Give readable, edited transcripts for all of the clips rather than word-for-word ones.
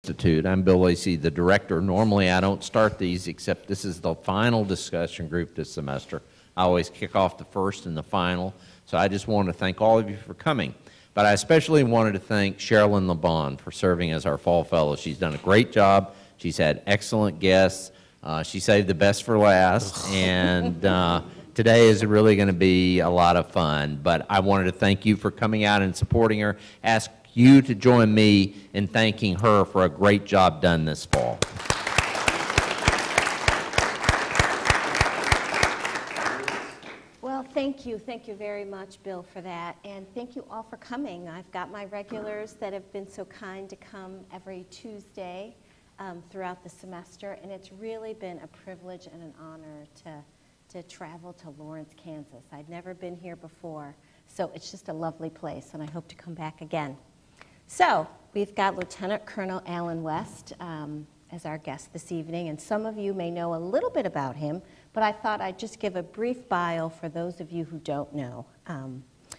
Institute. I'm Bill Lacey, the director. Normally I don't start these, except this is the final discussion group this semester. I always kick off the first and the final, so I just want to thank all of you for coming. But I especially wanted to thank Cherylyn LeBon for serving as our fall fellow. She's done a great job. She's had excellent guests. She saved the best for last, and today is really going to be a lot of fun. But I wanted to thank you for coming out and supporting her. Ask you to join me in thanking her for a great job done this fall. Well, thank you very much, Bill, for that, and thank you all for coming. I've got my regulars that have been so kind to come every Tuesday throughout the semester, and it's really been a privilege and an honor to travel to Lawrence, Kansas. I'd never been here before, so it's just a lovely place, and I hope to come back again. So we've got Lieutenant Colonel Alan West as our guest this evening, and some of you may know a little bit about him, but I thought I'd just give a brief bio for those of you who don't know.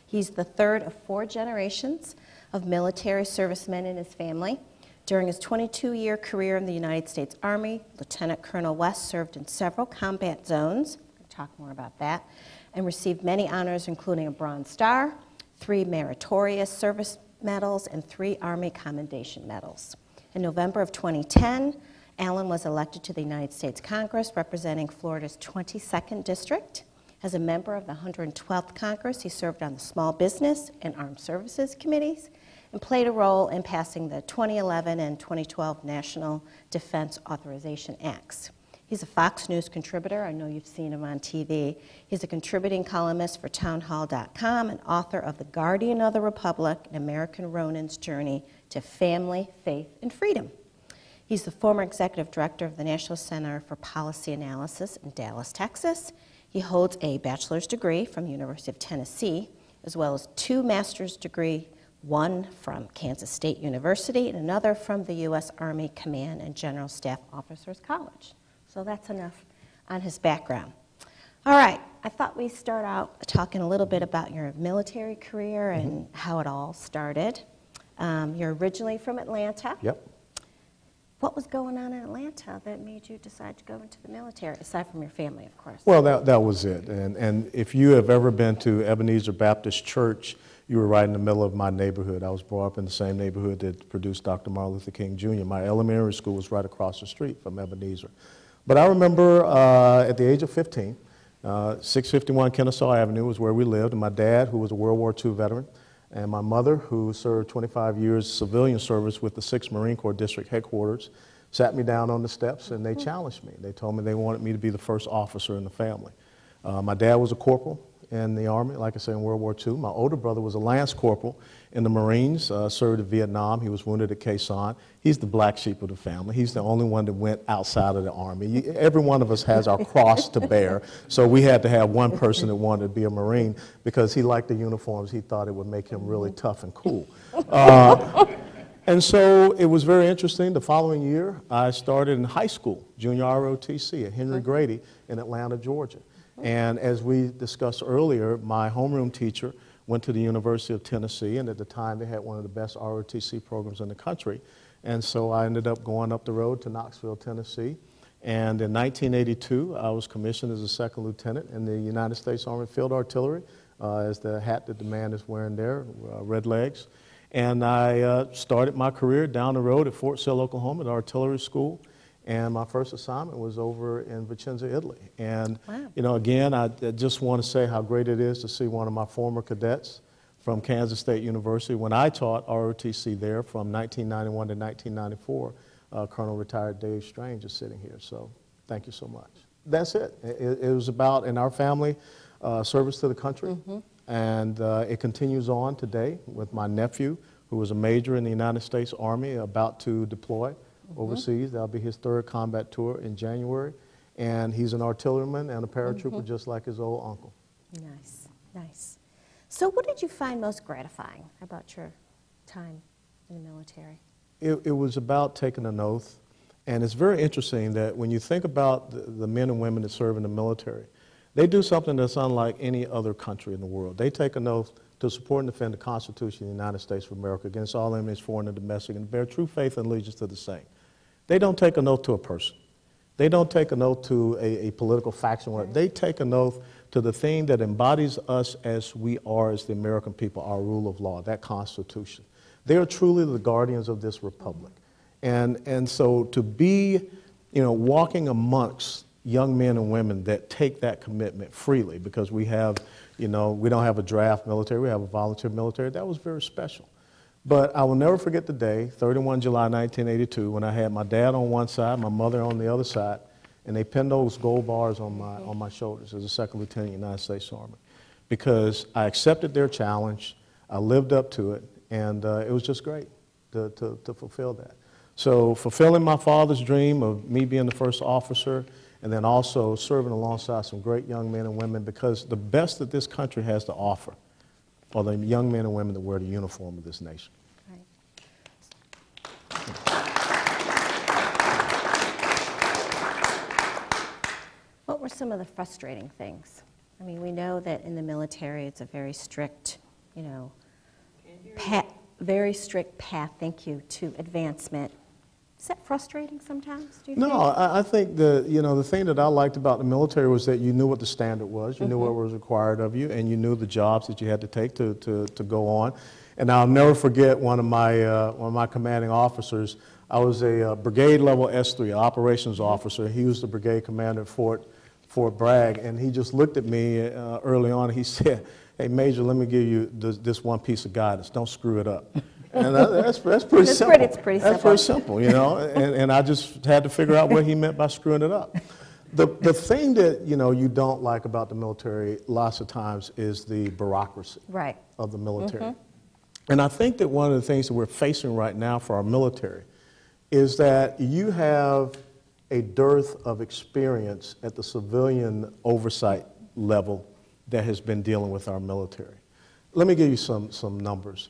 He's the third of 4 generations of military servicemen in his family. During his 22-year career in the United States Army, Lieutenant Colonel West served in several combat zones, we'll talk more about that, and received many honors, including a Bronze Star, 3 Meritorious Service Medals, and 3 Army Commendation Medals. In November of 2010, Alan was elected to the United States Congress, representing Florida's 22nd District. As a member of the 112th Congress, he served on the Small Business and Armed Services Committees and played a role in passing the 2011 and 2012 National Defense Authorization Acts. He's a Fox News contributor. I know you've seen him on TV. He's a contributing columnist for townhall.com and author of The Guardian of the Republic, An American Ronin's Journey to Family, Faith, and Freedom. He's the former executive director of the National Center for Policy Analysis in Dallas, Texas. He holds a bachelor's degree from the University of Tennessee, as well as 2 master's degrees, one from Kansas State University and another from the U.S. Army Command and General Staff Officers College. So that's enough on his background. All right, I thought we'd start out talking a little bit about your military career and how it all started. You're originally from Atlanta. Yep. What was going on in Atlanta that made you decide to go into the military, aside from your family, of course? Well, that was it. And if you have ever been to Ebenezer Baptist Church, you were right in the middle of my neighborhood. I was brought up in the same neighborhood that produced Dr. Martin Luther King Jr. My elementary school was right across the street from Ebenezer. But I remember at the age of 15, 651 Kennesaw Avenue was where we lived, and my dad, who was a World War II veteran, and my mother, who served 25 years civilian service with the 6th Marine Corps District Headquarters, sat me down on the steps and they challenged me. They told me they wanted me to be the first officer in the family. My dad was a corporal in the Army, like I said, in World War II. My older brother was a lance corporal in the Marines, served in Vietnam. He was wounded at Khe Sanh. He's the black sheep of the family. He's the only one that went outside of the Army. Every one of us has our cross to bear, so we had to have one person that wanted to be a Marine because he liked the uniforms. He thought it would make him really tough and cool. And so it was very interesting. The following year, I started in high school, junior ROTC at Henry Grady in Atlanta, Georgia. And as we discussed earlier, my homeroom teacher went to the University of Tennessee, and at the time they had one of the best ROTC programs in the country. And so I ended up going up the road to Knoxville, Tennessee. And in 1982, I was commissioned as a 2nd lieutenant in the United States Army Field Artillery, as the hat that the man is wearing there, red legs. And I started my career down the road at Fort Sill, Oklahoma, at artillery school. And my first assignment was over in Vicenza, Italy. And, you know, again, I just want to say how great it is to see one of my former cadets from Kansas State University. When I taught ROTC there from 1991 to 1994, Colonel Retired Dave Strange is sitting here. So thank you so much. That's it. It was about, in our family, service to the country. And it continues on today with my nephew, who was a major in the United States Army, about to deploy overseas. That'll be his 3rd combat tour in January. And he's an artilleryman and a paratrooper just like his old uncle. Nice, nice. So what did you find most gratifying about your time in the military? It was about taking an oath. And it's very interesting that when you think about the men and women that serve in the military, they do something that's unlike any other country in the world. They take an oath to support and defend the Constitution of the United States of America against all enemies, foreign and domestic, and bear true faith and allegiance to the same. They don't take an oath to a person. They don't take an oath to a political faction. They take an oath to the thing that embodies us as we are as the American people, our rule of law, that Constitution. They are truly the guardians of this republic. And so to be, walking amongst young men and women that take that commitment freely, because we have, we don't have a draft military, we have a volunteer military, that was very special. But I will never forget the day, 31 July 1982, when I had my dad on one side, my mother on the other side, and they pinned those gold bars on my shoulders as a second lieutenant in the United States Army. Because I accepted their challenge, I lived up to it, and it was just great to fulfill that. So fulfilling my father's dream of me being the first officer, and then also serving alongside some great young men and women, because the best that this country has to offer are the young men and women that wear the uniform of this nation. Right. What were some of the frustrating things? I mean, we know that in the military it's a very strict, very strict path, thank you, to advancement. Is that frustrating sometimes, do you think? No, I think the thing that I liked about the military was that you knew what the standard was, you knew what was required of you, and you knew the jobs that you had to take to go on. And I'll never forget one of my commanding officers. I was a brigade level S3, operations officer. He was the brigade commander at Fort Bragg, and he just looked at me early on and he said, "Hey, Major, let me give you this one piece of guidance. Don't screw it up." And that's pretty simple. It's pretty simple. That's pretty simple, and I just had to figure out what he meant by screwing it up. The thing that, you don't like about the military lots of times is the bureaucracy of the military. And I think that one of the things that we're facing right now for our military is that you have a dearth of experience at the civilian oversight level that has been dealing with our military. Let me give you some numbers.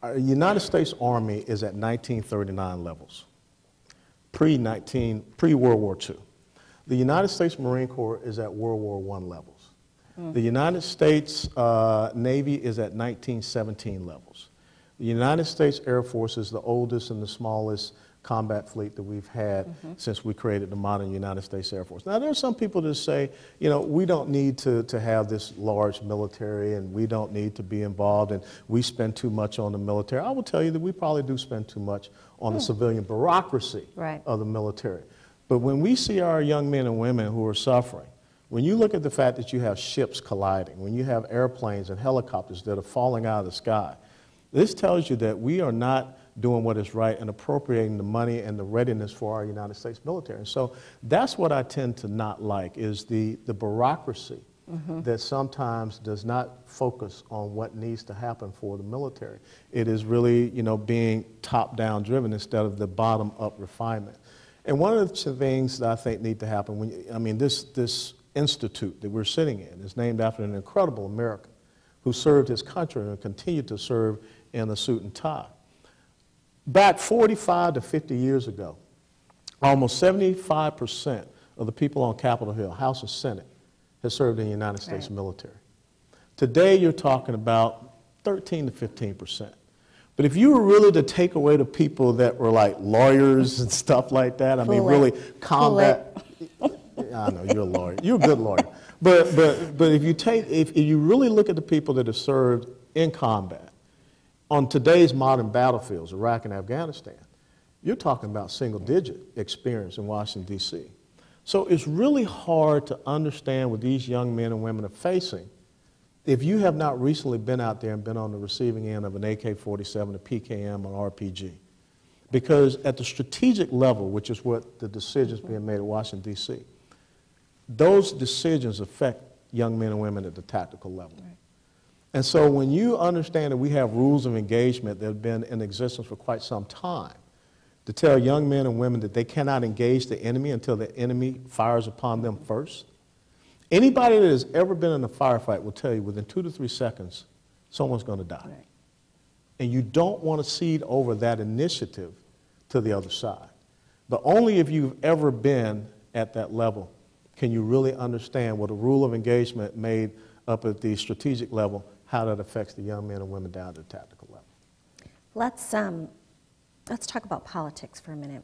Our United States Army is at 1939 levels, pre-World War II. The United States Marine Corps is at World War I levels. The United States Navy is at 1917 levels. The United States Air Force is the oldest and the smallest combat fleet that we've had since we created the modern United States Air Force. Now, there are some people that say, we don't need to have this large military and we don't need to be involved and we spend too much on the military. I will tell you that we probably do spend too much on the civilian bureaucracy of the military. But when we see our young men and women who are suffering, when you look at the fact that you have ships colliding, when you have airplanes and helicopters that are falling out of the sky, this tells you that we are not doing what is right and appropriating the money and the readiness for our United States military. And so that's what I tend to not like, is the bureaucracy that sometimes does not focus on what needs to happen for the military. It is really, being top-down driven instead of the bottom-up refinement. And one of the things that I think need to happen, this institute that we're sitting in is named after an incredible American who served his country and continued to serve in a suit and tie. Back 45 to 50 years ago, almost 75% of the people on Capitol Hill, House and Senate, has served in the United States military. Today, you're talking about 13 to 15%. But if you were really to take away the people that were like lawyers and stuff like that, really combat. I know, you're a lawyer. You're a good lawyer. But if you really look at the people that have served in combat, on today's modern battlefields, Iraq and Afghanistan, you're talking about single-digit experience in Washington, D.C. So it's really hard to understand what these young men and women are facing if you have not recently been out there and been on the receiving end of an AK-47, a PKM, or RPG. Because at the strategic level, which is what the decisions being made at Washington, D.C., those decisions affect young men and women at the tactical level. And so when you understand that we have rules of engagement that have been in existence for quite some time, to tell young men and women that they cannot engage the enemy until the enemy fires upon them first. Anybody that has ever been in a firefight will tell you within 2 to 3 seconds, someone's going to die. And you don't want to cede over that initiative to the other side. But only if you've ever been at that level can you really understand what a rule of engagement made up at the strategic level how that affects the young men and women down at the tactical level. Let's talk about politics for a minute.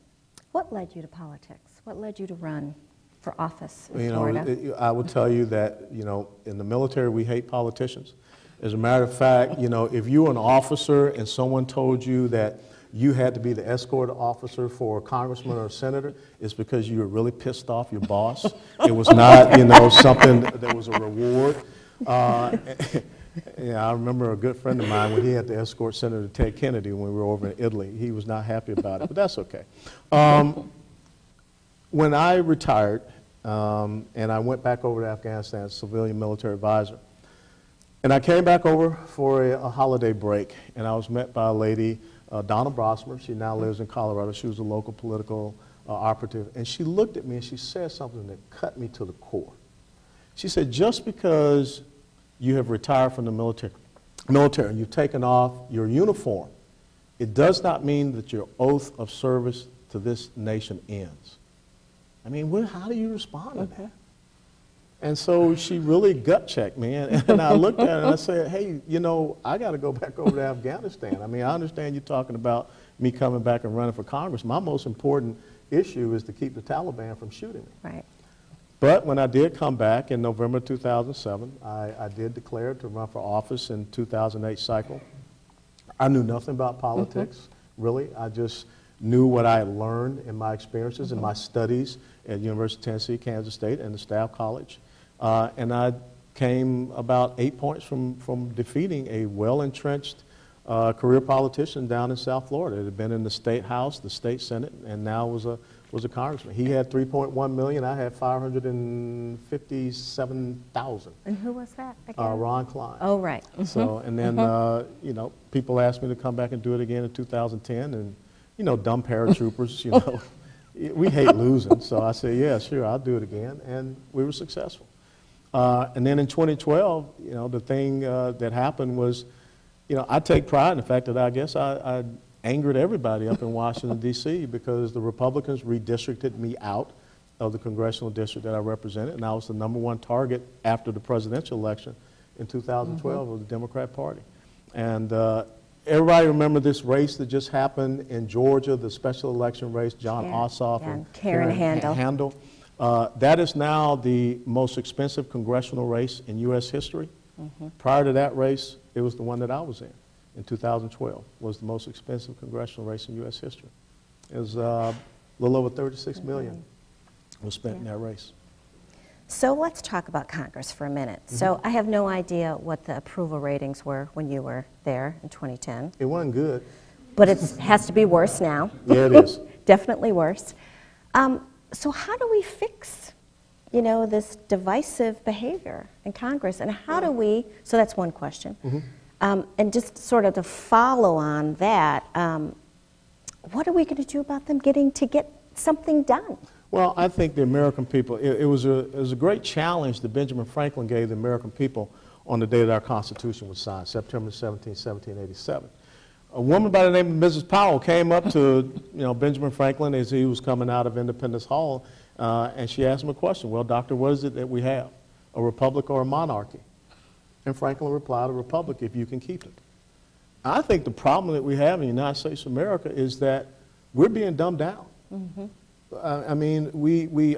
What led you to politics? What led you to run for office in Florida? I would tell you that, in the military, we hate politicians. As a matter of fact, if you were an officer and someone told you that you had to be the escort officer for a congressman or a senator, it's because you were really pissed off your boss. It was not, something that was a reward. I remember a good friend of mine when he had to escort Senator Ted Kennedy when we were over in Italy. He was not happy about it, but that's okay. When I retired and I went back over to Afghanistan as civilian military advisor, and I came back over for a holiday break, and I was met by a lady, Donna Brosmer. She now lives in Colorado. She was a local political operative, and she looked at me and she said something that cut me to the core. She said, just because you have retired from the military and you've taken off your uniform, it does not mean that your oath of service to this nation ends. I mean, how do you respond to that? And so she really gut checked me, and I looked at her and I said, hey, I got to go back over to Afghanistan. I mean, I understand you're talking about me coming back and running for Congress. My most important issue is to keep the Taliban from shooting me. Right. But when I did come back in November 2007, I did declare to run for office in 2008 cycle. I knew nothing about politics, really. I just knew what I had learned in my experiences and my studies at University of Tennessee, Kansas State, and the Staff College. And I came about 8 points from defeating a well-entrenched career politician down in South Florida. It had been in the State House, the State Senate, and now was a congressman. He had 3.1 million. I had 557,000. And who was that again? Ron Klein. Oh, right. So, and then, people asked me to come back and do it again in 2010, and, dumb paratroopers, we hate losing. So I said, yeah, sure, I'll do it again, and we were successful. And then in 2012, the thing that happened was, I take pride in the fact that I guess I angered everybody up in Washington, D.C., because the Republicans redistricted me out of the congressional district that I represented, and I was the #1 target after the presidential election in 2012 of the Democrat Party. And everybody remember this race that just happened in Georgia, the special election race, John Ossoff and Karen Handel. That is now the most expensive congressional race in U.S. history. Prior to that race, it was the one that I was in 2012, was the most expensive congressional race in U.S. history. It was a little over $36 million was spent in that race. So let's talk about Congress for a minute. So I have no idea what the approval ratings were when you were there in 2010. It wasn't good. But it has to be worse now. Yeah, it is. Definitely worse. So how do we fix, this divisive behavior in Congress? And how do we, so that's one question. And just sort of to follow on that, what are we going to do about them getting something done? Well, I think the American people, it was a great challenge that Benjamin Franklin gave the American people on the day that our Constitution was signed, September 17, 1787. A woman by the name of Mrs. Powell came up to Benjamin Franklin as he was coming out of Independence Hall, and she asked him a question. Well, doctor, what is it that we have, a republic or a monarchy? And Franklin replied, a republic if you can keep it. I think the problem that we have in the United States of America is that we're being dumbed down. I mean,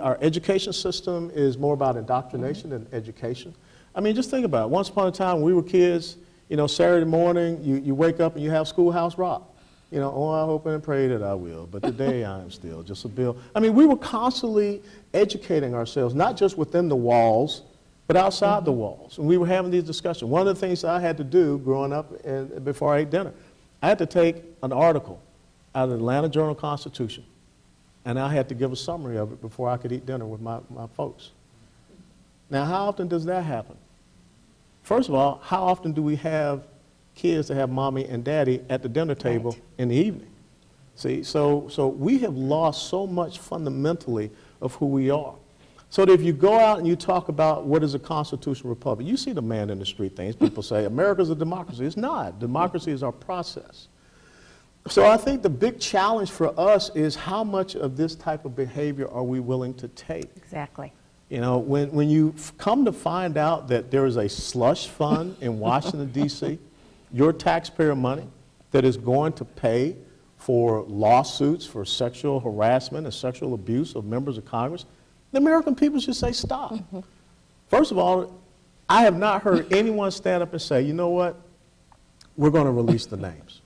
our education system is more about indoctrination than education. I mean, just think about it. Once upon a time, when we were kids, Saturday morning, you wake up and you have Schoolhouse Rock. Oh, I hope and pray that I will, but today I am still just a bill. I mean, we were constantly educating ourselves, not just within the walls, but outside the walls. And we were having these discussions. One of the things that I had to do growing up and before I ate dinner, I had to take an article out of the Atlanta Journal-Constitution, and I had to give a summary of it before I could eat dinner with my folks. Now, how often does that happen? First of all, how often do we have kids that have mommy and daddy at the dinner table in the evening? See, so we have lost so much fundamentally of who we are. So that if you go out and you talk about what is a constitutional republic, you see the man in the street things. People say, America's a democracy. It's not. Democracy is our process. So I think the big challenge for us is how much of this type of behavior are we willing to take? Exactly. You know, when you come to find out that there is a slush fund in Washington, D.C., your taxpayer money that is going to pay for lawsuits for sexual harassment and sexual abuse of members of Congress, the American people should say stop. First of all, I have not heard anyone stand up and say, you know what, we're going to release the names.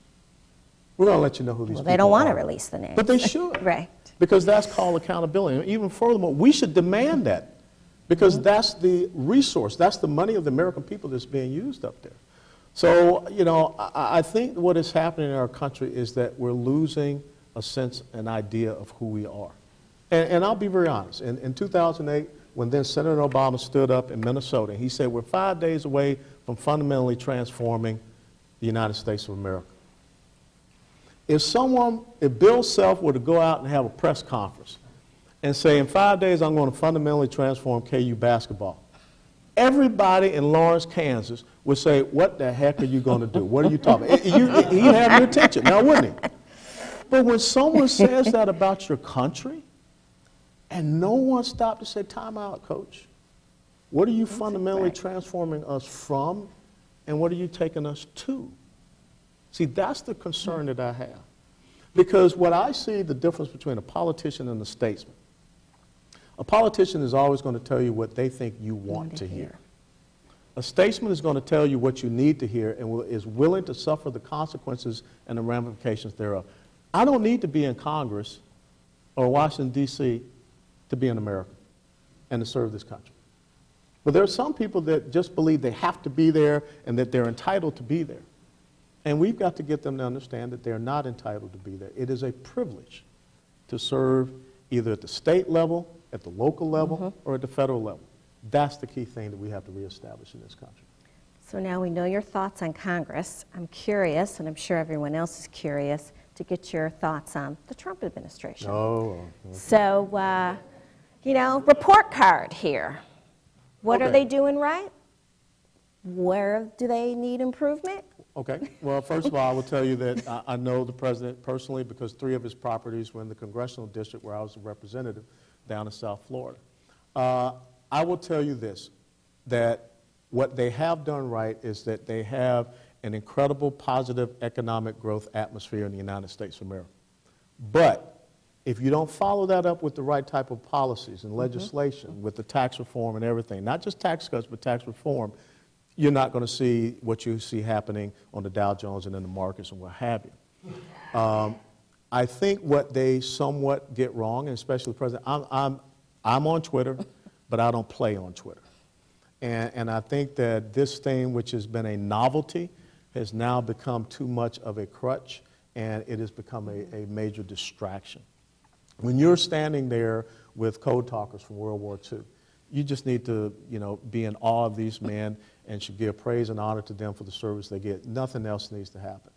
We're going to let you know who these people are. They don't want to release the names. But they should. Right. Because that's called accountability. And even furthermore, we should demand that. Because that's the resource, that's the money of the American people that's being used up there. So, you know, I think what is happening in our country is that we're losing a sense, an idea of who we are. And I'll be very honest. In 2008, when then Senator Obama stood up in Minnesota, he said, we're 5 days away from fundamentally transforming the United States of America. If Bill Self were to go out and have a press conference and say, in 5 days, I'm going to fundamentally transform KU basketball, everybody in Lawrence, Kansas would say, what the heck are you going to do? What are you talking about? He'd have your attention, now wouldn't he? But when someone says that about your country, and no one stopped to say, time out, coach. What are you fundamentally transforming us from, and what are you taking us to? See, that's the concern that I have. Because what I see the difference between a politician and a statesman, a politician is always going to tell you what they think you want to hear. A statesman is going to tell you what you need to hear and is willing to suffer the consequences and the ramifications thereof. I don't need to be in Congress or Washington, D.C. to be an American and to serve this country. But there are some people that just believe they have to be there and that they're entitled to be there. And we've got to get them to understand that they're not entitled to be there. It is a privilege to serve either at the state level, at the local level, or at the federal level. That's the key thing that we have to reestablish in this country. So now we know your thoughts on Congress. I'm curious, and I'm sure everyone else is curious, to get your thoughts on the Trump administration. Oh. So, you know, report card here. What are they doing right? Where do they need improvement? Okay. Well, first of all, I will tell you that I know the president personally because 3 of his properties were in the congressional district where I was a representative down in South Florida. I will tell you this, that what they have done right is that they have an incredible positive economic growth atmosphere in the United States of America. But if you don't follow that up with the right type of policies and legislation, with the tax reform and everything, not just tax cuts, but tax reform, you're not going to see what you see happening on the Dow Jones and in the markets and what have you. I think what they somewhat get wrong, and especially the president, I'm on Twitter, but I don't play on Twitter. And I think that this thing, which has been a novelty, has now become too much of a crutch, and it has become a major distraction. When you're standing there with code talkers from World War II, you just need to, you know, be in awe of these men and should give praise and honor to them for the service they get. Nothing else needs to happen.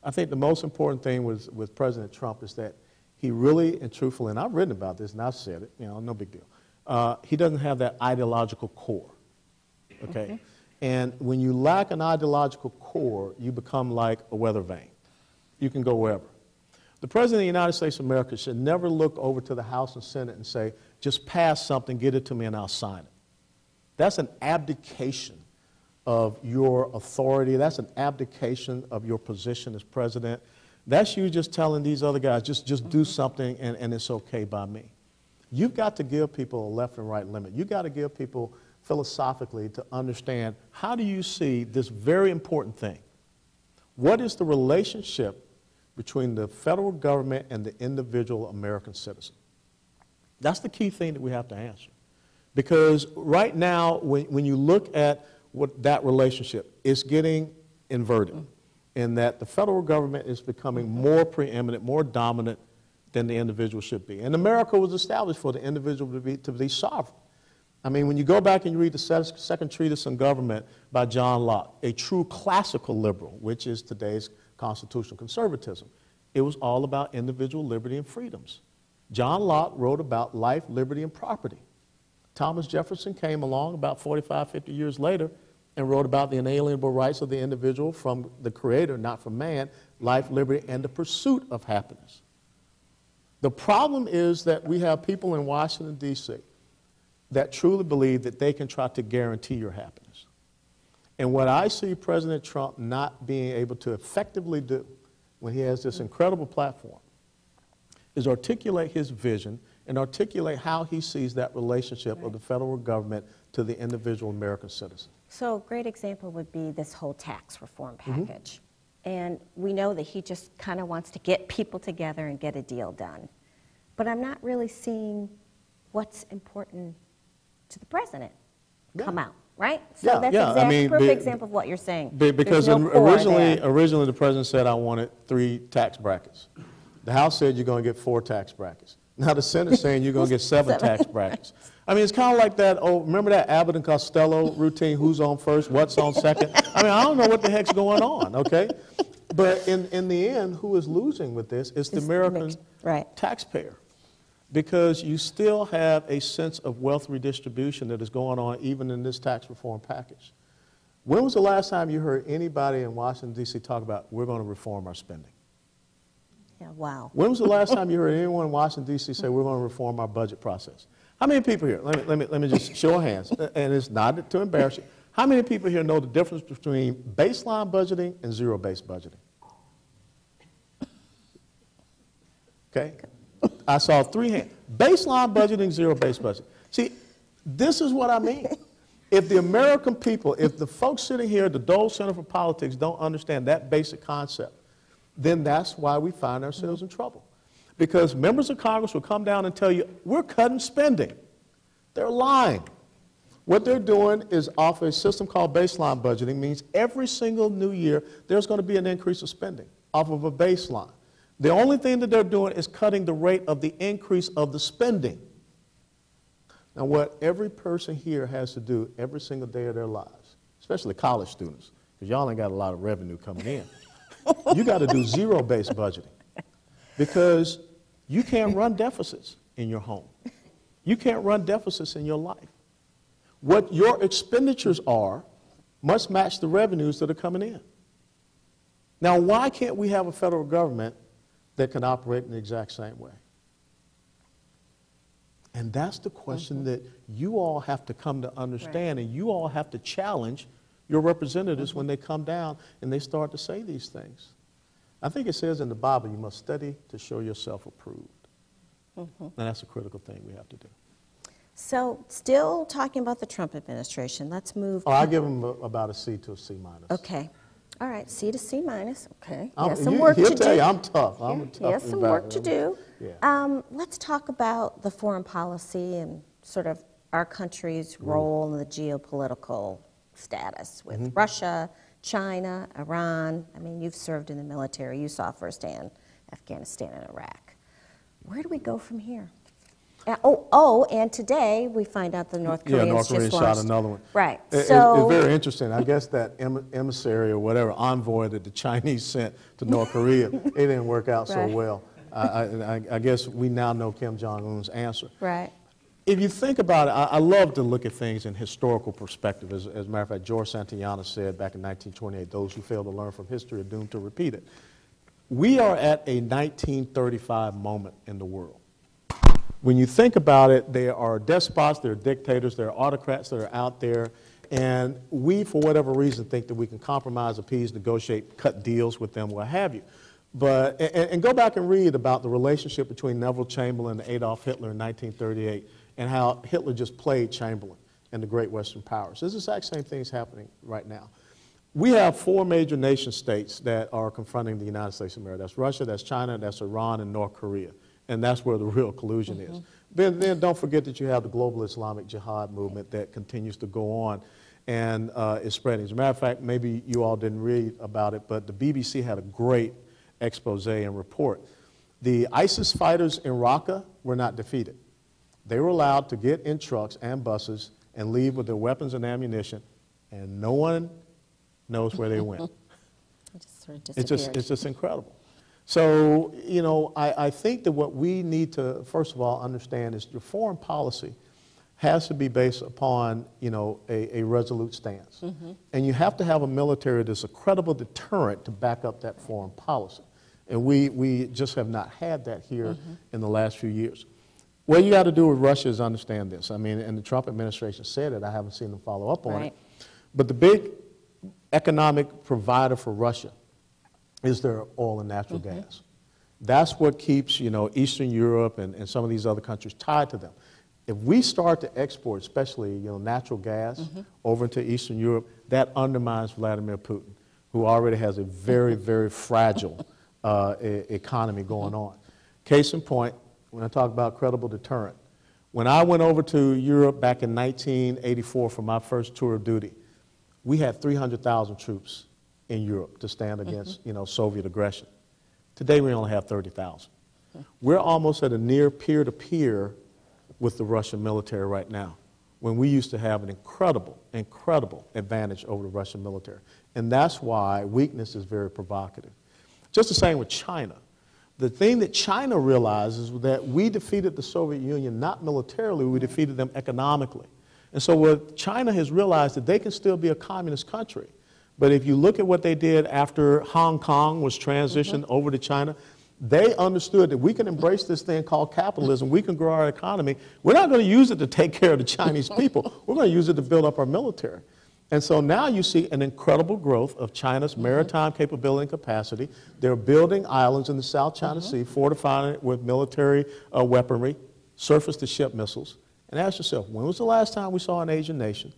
I think the most important thing with President Trump is that he really and truthfully, and I've written about this and I've said it, you know, no big deal. He doesn't have that ideological core, okay? And when you lack an ideological core, you become like a weather vane. You can go wherever. The President of the United States of America should never look over to the House and Senate and say, just pass something, get it to me, and I'll sign it. That's an abdication of your authority. That's an abdication of your position as president. That's you just telling these other guys, just do something and it's okay by me. You've got to give people a left and right limit. You've got to give people philosophically to understand, how do you see this very important thing? What is the relationship between the federal government and the individual American citizen? That's the key thing that we have to answer. Because right now, when you look at what that relationship, it's getting inverted in that the federal government is becoming more preeminent, more dominant than the individual should be. And America was established for the individual to be sovereign. I mean, when you go back and you read the Second Treatise on Government by John Locke, a true classical liberal, which is today's constitutional conservatism, it was all about individual liberty and freedoms. John Locke wrote about life, liberty, and property. Thomas Jefferson came along about 45, 50 years later and wrote about the inalienable rights of the individual from the Creator, not from man, life, liberty, and the pursuit of happiness. The problem is that we have people in Washington, D.C. that truly believe that they can try to guarantee your happiness. And what I see President Trump not being able to effectively do when he has this incredible platform is articulate his vision and articulate how he sees that relationship of the federal government to the individual American citizen. So a great example would be this whole tax reform package. And we know that he just kind of wants to get people together and get a deal done. But I'm not really seeing what's important to the president come out, right? So that's a perfect example of what you're saying. Because originally the president said, I wanted 3 tax brackets. The House said you're going to get 4 tax brackets. Now the Senate's saying you're going to get 7 tax brackets. I mean, it's kind of like that, remember that Abbott and Costello routine, who's on first, what's on second? I mean, I don't know what the heck's going on, okay? But in the end, who is losing with this is the American taxpayer. Because you still have a sense of wealth redistribution that is going on even in this tax reform package. When was the last time you heard anybody in Washington, D.C. talk about, we're going to reform our spending? Yeah, wow. When was the last time you heard anyone in Washington, D.C. say, we're going to reform our budget process? How many people here, let me just show of hands, and it's not to embarrass you, how many people here know the difference between baseline budgeting and zero-based budgeting? Okay? I saw 3 hands. Baseline budgeting, zero-based budgeting. See, this is what I mean. If the American people, if the folks sitting here at the Dole Center for Politics don't understand that basic concept, then that's why we find ourselves in trouble. Because members of Congress will come down and tell you, we're cutting spending. They're lying. What they're doing is offer a system called baseline budgeting, means every single new year there's going to be an increase of spending off of a baseline. The only thing that they're doing is cutting the rate of the increase of the spending. Now, what every person here has to do every single day of their lives, especially college students, because y'all ain't got a lot of revenue coming in, you got to do zero-based budgeting. Because you can't run deficits in your home. You can't run deficits in your life. What your expenditures are must match the revenues that are coming in. Now, why can't we have a federal government that can operate in the exact same way? And that's the question that you all have to come to understand, and you all have to challenge your representatives when they come down and they start to say these things. I think it says in the Bible, you must study to show yourself approved. And that's a critical thing we have to do. So, still talking about the Trump administration, let's move. I give them about a C to a C minus. Okay. All right, C to C minus. Okay. Yes, some work to do. He'll tell you I'm tough. I'm a tough. Yes, some work to do. Yeah. Let's talk about the foreign policy and sort of our country's role in the geopolitical status with Russia, China, Iran. I mean, you've served in the military. You saw firsthand Afghanistan and Iraq. Where do we go from here? And today we find out the North Koreans just shot another one. Right. It's very interesting. I guess that emissary or whatever, envoy that the Chinese sent to North Korea, it didn't work out so well. I guess we now know Kim Jong-un's answer. Right. If you think about it, I love to look at things in historical perspective. As a matter of fact, George Santayana said back in 1928, those who fail to learn from history are doomed to repeat it. We are at a 1935 moment in the world. When you think about it, there are despots, there are dictators, there are autocrats that are out there, and we, for whatever reason, think that we can compromise, appease, negotiate, cut deals with them, what have you. But, and go back and read about the relationship between Neville Chamberlain and Adolf Hitler in 1938, and how Hitler just played Chamberlain and the great Western powers. This exact same thing's happening right now. We have 4 major nation states that are confronting the United States of America. That's Russia, that's China, that's Iran, and North Korea. And that's where the real collusion is. Then don't forget that you have the global Islamic jihad movement that continues to go on and is spreading. As a matter of fact, maybe you all didn't read about it, but the BBC had a great expose and report. The ISIS fighters in Raqqa were not defeated. They were allowed to get in trucks and buses and leave with their weapons and ammunition, and no one knows where they went. It just sort of disappeared. It's just incredible. So, you know, I think that what we need to, first of all, understand is your foreign policy has to be based upon, you know, a resolute stance. And you have to have a military that's a credible deterrent to back up that foreign policy. And we just have not had that here in the last few years. What you got to do with Russia is understand this. I mean, and the Trump administration said it. I haven't seen them follow up on it. But the big economic provider for Russia is their oil and natural gas. That's what keeps, you know, Eastern Europe and some of these other countries tied to them. If we start to export, especially, you know, natural gas over into Eastern Europe, that undermines Vladimir Putin, who already has a very, very fragile economy going on. Case in point, when I talk about credible deterrent, when I went over to Europe back in 1984 for my first tour of duty, we had 300,000 troops in Europe to stand against, you know, Soviet aggression. Today we only have 30,000. We're almost at a near peer-to-peer with the Russian military right now, when we used to have an incredible advantage over the Russian military. And that's why weakness is very provocative. Just the same with China. The thing that China realizes was that we defeated the Soviet Union not militarily, we defeated them economically. And so what China has realized that they can still be a communist country. But if you look at what they did after Hong Kong was transitioned over to China, they understood that we can embrace this thing called capitalism. We can grow our economy. We're not going to use it to take care of the Chinese people. We're going to use it to build up our military. And so now you see an incredible growth of China's maritime capability and capacity. They're building islands in the South China Sea, fortifying it with military weaponry, surface-to-ship missiles. And ask yourself, when was the last time we saw an Asian nation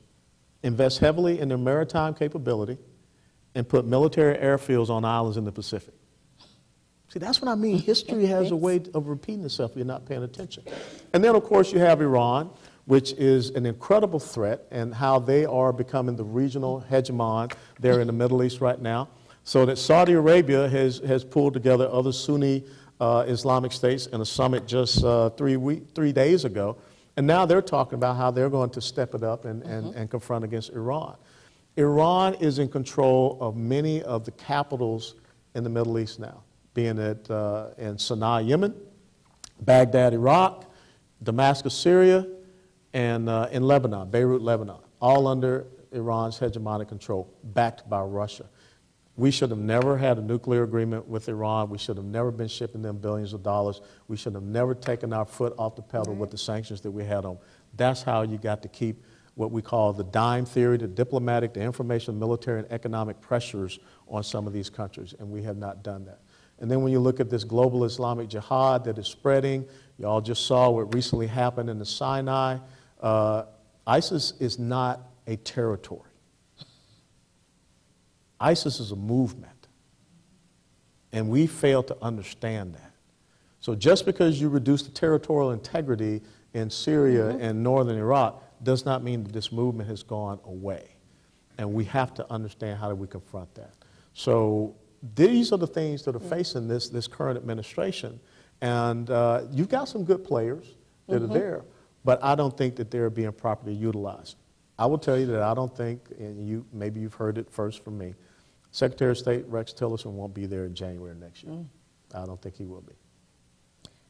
invest heavily in their maritime capability and put military airfields on islands in the Pacific? See, that's what I mean. History has a way of repeating itself if you're not paying attention. And then, of course, you have Iran, which is an incredible threat, and how they are becoming the regional hegemon there in the Middle East right now. So that Saudi Arabia has pulled together other Sunni Islamic states in a summit just 3 days ago. And now they're talking about how they're going to step it up and confront against Iran. Iran is in control of many of the capitals in the Middle East now, being in Sana'a, Yemen, Baghdad, Iraq, Damascus, Syria, and in Lebanon, Beirut, Lebanon, all under Iran's hegemonic control, backed by Russia. We should have never had a nuclear agreement with Iran. We should have never been shipping them billions of dollars. We should have never taken our foot off the pedal with the sanctions that we had on. That's how you got to keep what we call the dime theory, the diplomatic, the information, military, and economic pressures on some of these countries, and we have not done that. And then when you look at this global Islamic jihad that is spreading, you all just saw what recently happened in the Sinai. ISIS is not a territory. ISIS is a movement, and we fail to understand that. So just because you reduce the territorial integrity in Syria and northern Iraq does not mean that this movement has gone away, and we have to understand how do we confront that. So these are the things that are facing this current administration, and you've got some good players that are there, but I don't think that they're being properly utilized. I will tell you that I don't think, and maybe you've heard it first from me, Secretary of State Rex Tillerson won't be there in January next year. I don't think he will be.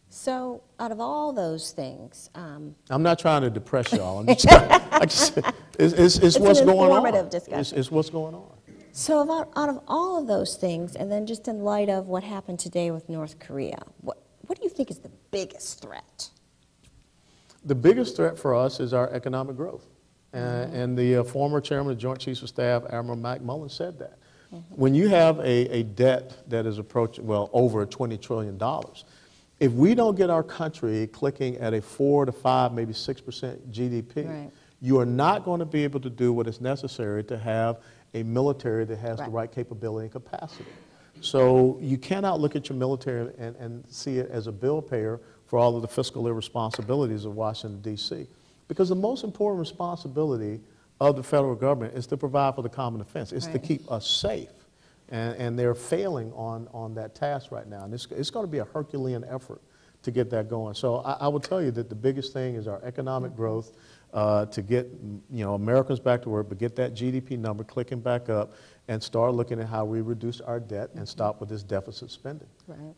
So, out of all those things, I'm not trying to depress y'all. I'm just trying, it's what's going on. It's what's going on. So, out of all of those things, and then just in light of what happened today with North Korea, what do you think is the biggest threat? The biggest threat for us is our economic growth. And the former chairman of the Joint Chiefs of Staff, Admiral Mac Mullen, said that. When you have a debt that is approaching, well, over $20 trillion, if we don't get our country clicking at a 4 to 5, maybe 6% GDP, you are not going to be able to do what is necessary to have a military that has the right capability and capacity. So you cannot look at your military and see it as a bill payer for all of the fiscal irresponsibilities of Washington, D.C. Because the most important responsibility of the federal government is to provide for the common defense. It's to keep us safe. And they're failing on that task right now. And it's going to be a Herculean effort to get that going. So I will tell you that the biggest thing is our economic growth, to get Americans back to work, but get that GDP number clicking back up and start looking at how we reduce our debt and stop with this deficit spending.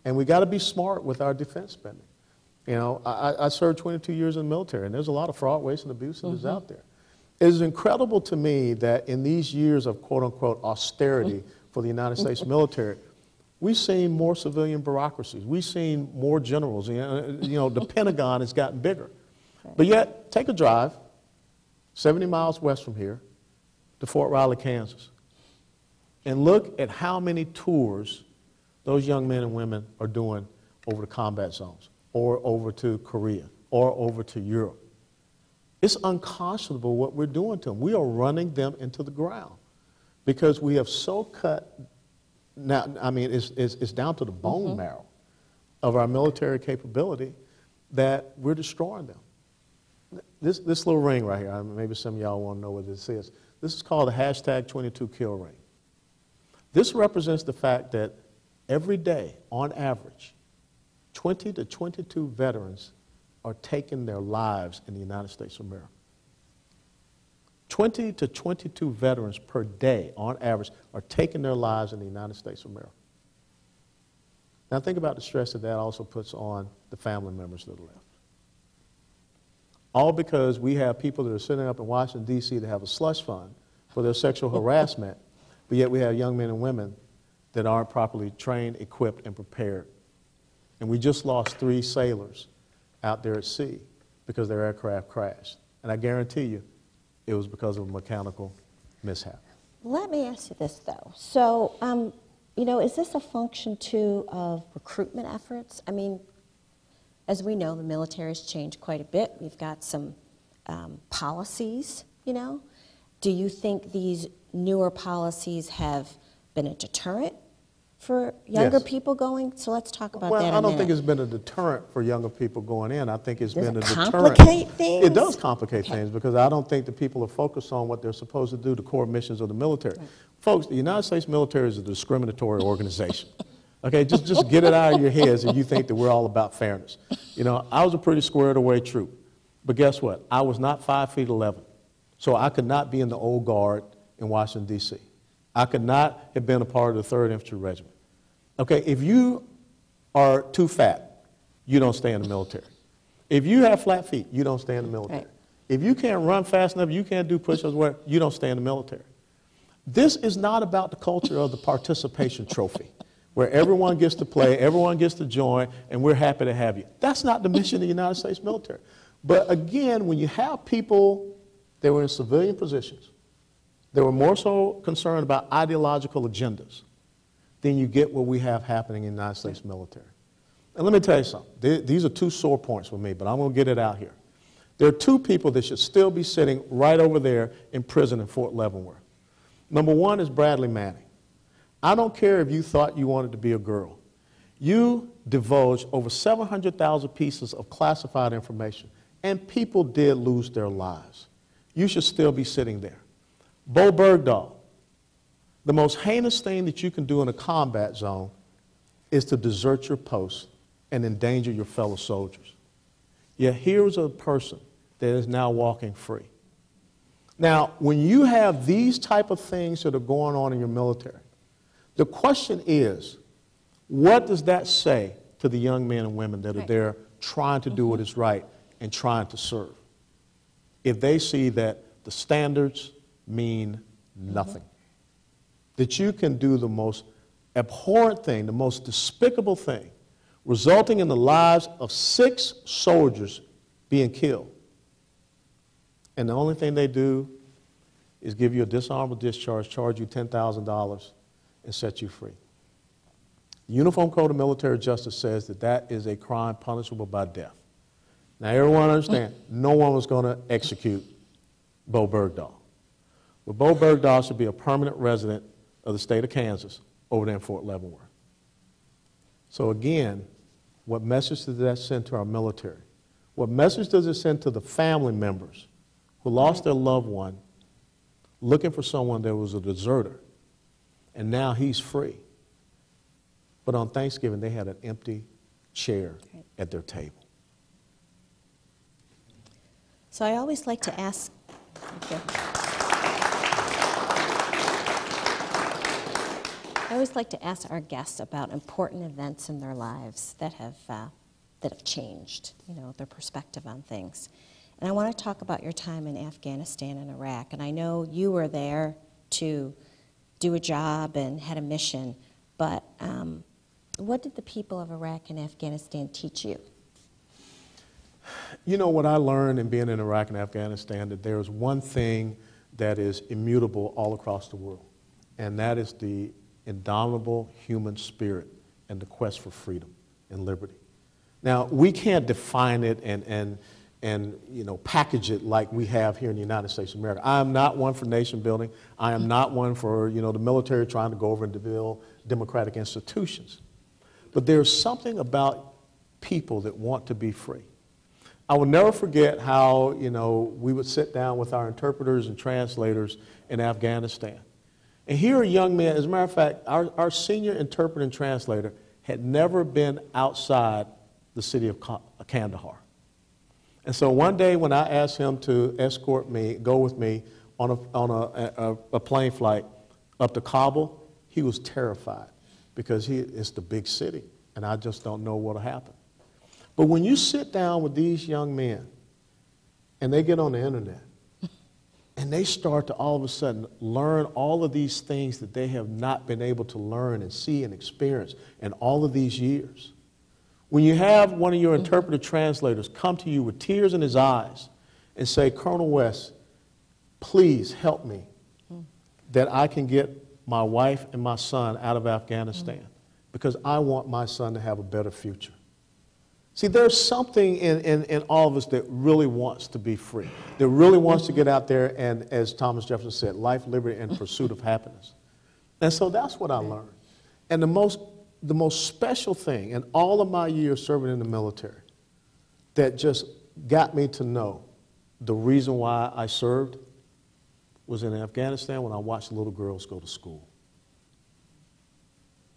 And we got to be smart with our defense spending. You know, I served 22 years in the military, and there's a lot of fraud, waste, and abuse that is out there. It is incredible to me that in these years of quote-unquote austerity for the United States military, We've seen more civilian bureaucracies. We've seen more generals. The Pentagon has gotten bigger. But yet, take a drive 70 miles west from here to Fort Riley, Kansas, and look at how many tours those young men and women are doing over to combat zones, or over to Korea, or over to Europe. It's unconscionable what we're doing to them. We are running them into the ground because we have so cut, now, I mean, it's down to the bone marrow of our military capability that we're destroying them. This little ring right here, maybe some of y'all want to know what this is. This is called the hashtag 22 kill ring. This represents the fact that every day, on average, 20 to 22 veterans are taking their lives in the United States of America. 20 to 22 veterans per day, on average, are taking their lives in the United States of America. Now think about the stress that that also puts on the family members that are left. All because we have people that are sitting up in Washington, D.C. that have a slush fund for their sexual harassment, but yet we have young men and women that aren't properly trained, equipped, and prepared. And we just lost 3 sailors out there at sea because their aircraft crashed. And I guarantee you, it was because of a mechanical mishap. Let me ask you this, though. So, is this a function, too, of recruitment efforts? I mean, as we know, the military has changed quite a bit. We've got some policies, Do you think these newer policies have been a deterrent for younger people going? So let's talk about that in a minute. Well, I don't think it's been a deterrent for younger people going in. I think it's been a deterrent. Does it complicate things? It does complicate things because I don't think the people are focused on what they're supposed to do, the core missions of the military. Right. Folks, the United States military is a discriminatory organization. Okay, just get it out of your heads and you think that we're all about fairness. I was a pretty squared away troop, but guess what? I was not 5'11", so I could not be in the old guard in Washington, D.C. I could not have been a part of the 3rd Infantry Regiment. Okay, if you are too fat, you don't stay in the military. If you have flat feet, you don't stay in the military. Right. If you can't run fast enough, you can't do push-ups, you don't stay in the military. This is not about the culture of the participation trophy, where everyone gets to play, everyone gets to join, and we're happy to have you. That's not the mission of the United States military. But again, when you have people that were in civilian positions, they were more so concerned about ideological agendas, then you get what we have happening in the United States military. And let me tell you something. These are 2 sore points with me, but I'm going to get it out here. There are 2 people that should still be sitting right over there in prison in Fort Leavenworth. Number 1 is Bradley Manning. I don't care if you thought you wanted to be a girl. You divulged over 700,000 pieces of classified information, and people did lose their lives. You should still be sitting there. Bo Bergdahl, the most heinous thing that you can do in a combat zone is to desert your post and endanger your fellow soldiers. Yet here's a person that is now walking free. Now, when you have these type of things that are going on in your military, the question is, what does that say to the young men and women that are there trying to do what is right and trying to serve? If they see that the standards mean nothing, that you can do the most abhorrent thing, the most despicable thing, resulting in the lives of 6 soldiers being killed, and the only thing they do is give you a dishonorable discharge, charge you $10,000, and set you free. The Uniform Code of Military Justice says that that is a crime punishable by death. Now, everyone understand, no one was going to execute Bo Bergdahl. But Bo Bergdahl should be a permanent resident of the state of Kansas over there in Fort Leavenworth. So again, what message does that send to our military? What message does it send to the family members who lost their loved one looking for someone that was a deserter, and now he's free? But on Thanksgiving, they had an empty chair at their table. So I always like to ask, I always like to ask our guests about important events in their lives that have changed, their perspective on things. And I want to talk about your time in Afghanistan and Iraq. And I know you were there to do a job and had a mission, but What did the people of Iraq and Afghanistan teach you? You know what I learned in being in Iraq and Afghanistan, that there is one thing that is immutable all across the world, and that is the indomitable human spirit and the quest for freedom and liberty. Now, we can't define it and package it like we have here in the United States of America. I am not one for nation building. I am not one for, the military trying to go over and build democratic institutions. But there's something about people that want to be free. I will never forget how, we would sit down with our interpreters and translators in Afghanistan. And here a young man, as a matter of fact, our senior interpreter and translator had never been outside the city of Kandahar. And so one day when I asked him to go with me on a plane flight up to Kabul, he was terrified because it's the big city, and I just don't know what'll happen. But when you sit down with these young men and they get on the internet and they start to all of a sudden learn all of these things that they have not been able to learn and see and experience in all of these years, when you have one of your interpreter translators come to you with tears in his eyes and say, Colonel West, please help me that I can get my wife and my son out of Afghanistan because I want my son to have a better future. See, there's something in all of us that really wants to be free, that really wants to get out there and, as Thomas Jefferson said, life, liberty, and pursuit of happiness. And so that's what I learned. And the most special thing in all of my years serving in the military that just got me to know the reason why I served was in Afghanistan when I watched little girls go to school.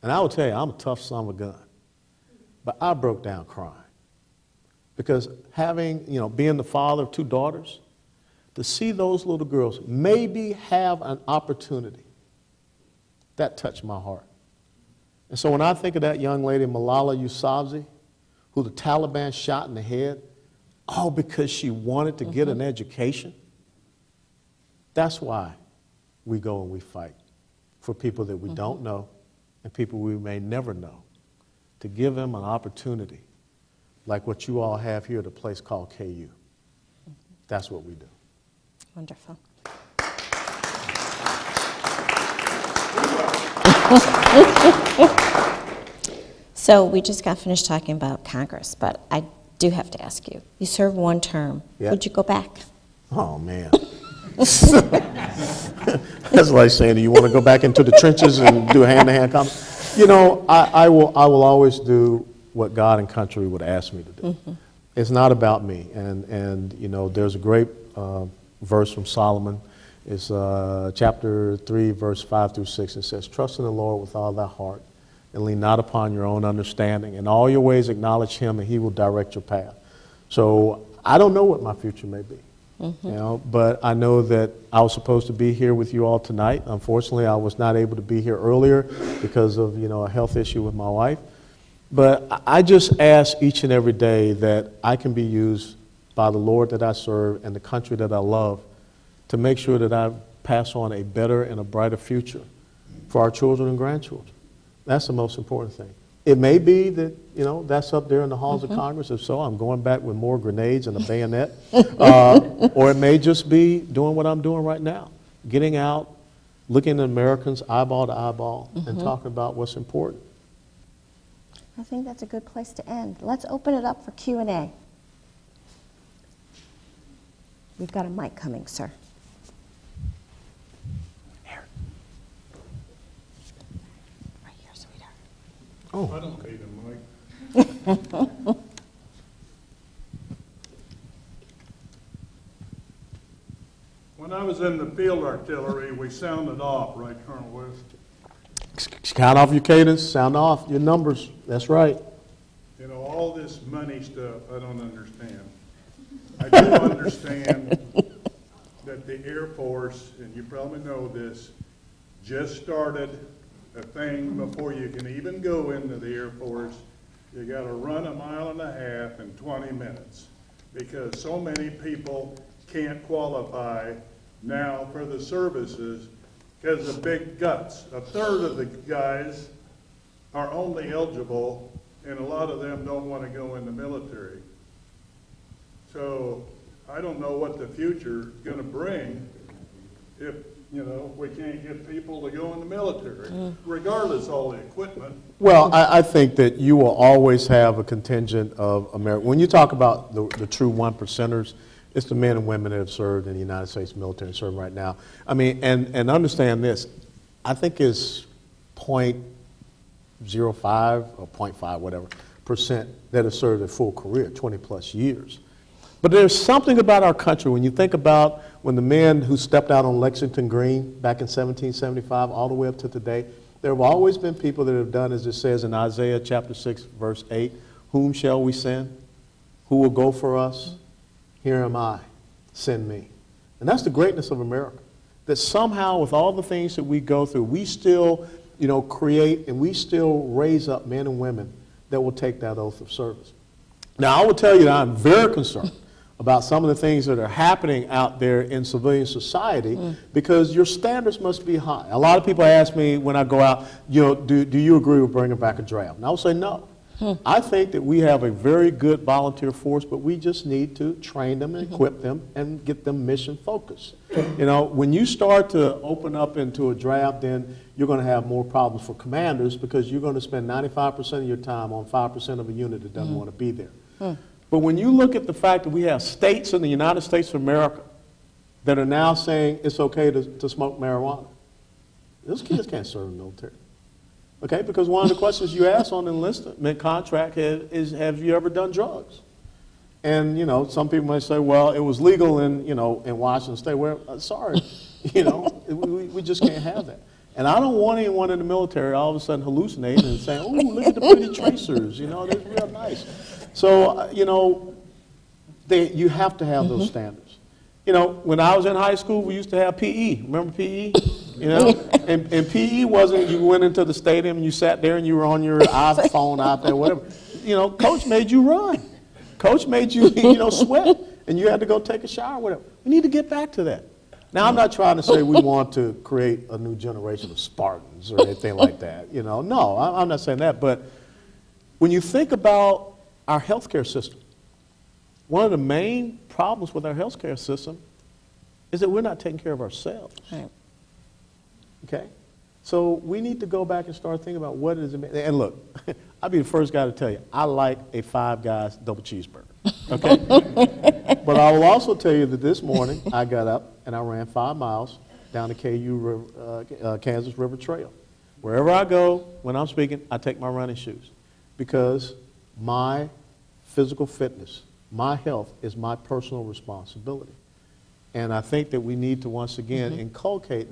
And I will tell you, I'm a tough son of a gun, but I broke down crying. Because being the father of two daughters, to see those little girls maybe have an opportunity, that touched my heart. And so when I think of that young lady, Malala Yousafzai, who the Taliban shot in the head, all because she wanted to get an education, that's why we go and we fight for people that we don't know and people we may never know, to give them an opportunity like what you all have here at a place called KU. That's what we do. Wonderful. So we just got finished talking about Congress, but I do have to ask you. You served one term. Yeah. Would you go back? Oh, man. That's like saying, do you want to go back into the trenches and do a hand-to-hand combat? I will always do what God and country would ask me to do. It's not about me. And there's a great verse from Solomon. It's chapter 3, verse 5 through 6. It says, trust in the Lord with all thy heart and lean not upon your own understanding. In all your ways acknowledge him and he will direct your path. So I don't know what my future may be. But I know that I was supposed to be here with you all tonight. Unfortunately, I was not able to be here earlier because of a health issue with my wife. But I just ask each and every day that I can be used by the Lord that I serve and the country that I love to make sure that I pass on a better and a brighter future for our children and grandchildren. That's the most important thing. It may be that, that's up there in the halls of Congress. If so, I'm going back with more grenades and a bayonet. Or it may just be doing what I'm doing right now, getting out, looking at Americans eyeball to eyeball, and talking about what's important. I think that's a good place to end. Let's open it up for Q&A. We've got a mic coming, sir. Here. Right here, sweetheart. Oh. I don't need a mic. When I was in the field artillery, we sounded off, right, Colonel West? Count off your cadence, sound off your numbers. That's right. All this money stuff, I don't understand. I do understand that the Air Force, and you probably know this, just started a thing before you can even go into the Air Force. You got to run 1.5 miles in 20 minutes because so many people can't qualify now for the services because of big guts. A third of the guys are only eligible, and a lot of them don't want to go in the military. So I don't know what the future is going to bring if, you know, we can't get people to go in the military, regardless of all the equipment. Well, I think that you will always have a contingent of America. When you talk about the true 1%ers, it's the men and women that have served in the United States military and serve right now. I mean, and understand this, I think it's 0.05 or 0.5, whatever, % that have served a full career, 20 plus years. But there's something about our country, when you think about when the men who stepped out on Lexington Green back in 1775 all the way up to today, there have always been people that have done, as it says in Isaiah chapter 6, verse 8, whom shall we send? Who will go for us? Here am I, send me. And that's the greatness of America, that somehow with all the things that we go through, we still, you know, create and we still raise up men and women that will take that oath of service. Now, I will tell you that I'm very concerned about some of the things that are happening out there in civilian society because your standards must be high. A lot of people ask me when I go out, you know, do you agree with bringing back a draft? And I will say no. I think that we have a very good volunteer force, but we just need to train them and equip them and get them mission focused. You know, when you start to open up into a draft, then you're going to have more problems for commanders because you're going to spend 95% of your time on 5% of a unit that doesn't want to be there. But when you look at the fact that we have states in the United States of America that are now saying it's okay to smoke marijuana, those kids can't serve in the military. Okay, because one of the questions you ask on the enlistment contract is, have you ever done drugs? And, you know, some people might say, well, it was legal in, you know, in Washington State. Well, sorry, you know, we just can't have that. And I don't want anyone in the military all of a sudden hallucinating and saying, oh, look at the pretty tracers, you know, they're real nice. So, you know, you have to have those standards. You know, when I was in high school, we used to have PE. Remember PE? You know, and PE wasn't you went into the stadium and you sat there and you were on your iPhone out there, whatever. You know, coach made you run. Coach made you, you know, sweat, and you had to go take a shower, whatever. We need to get back to that. Now, I'm not trying to say we want to create a new generation of Spartans or anything like that. You know, no, I'm not saying that. But when you think about our healthcare system, one of the main problems with our healthcare system is that we're not taking care of ourselves. Right. Okay? So we need to go back and start thinking about what it is. And look, I'll be the first guy to tell you, I like a Five Guys double cheeseburger. Okay? But I will also tell you that this morning I got up and I ran 5 miles down the Kansas River Trail. Wherever I go, when I'm speaking, I take my running shoes because my physical fitness, my health is my personal responsibility. And I think that we need to once again inculcate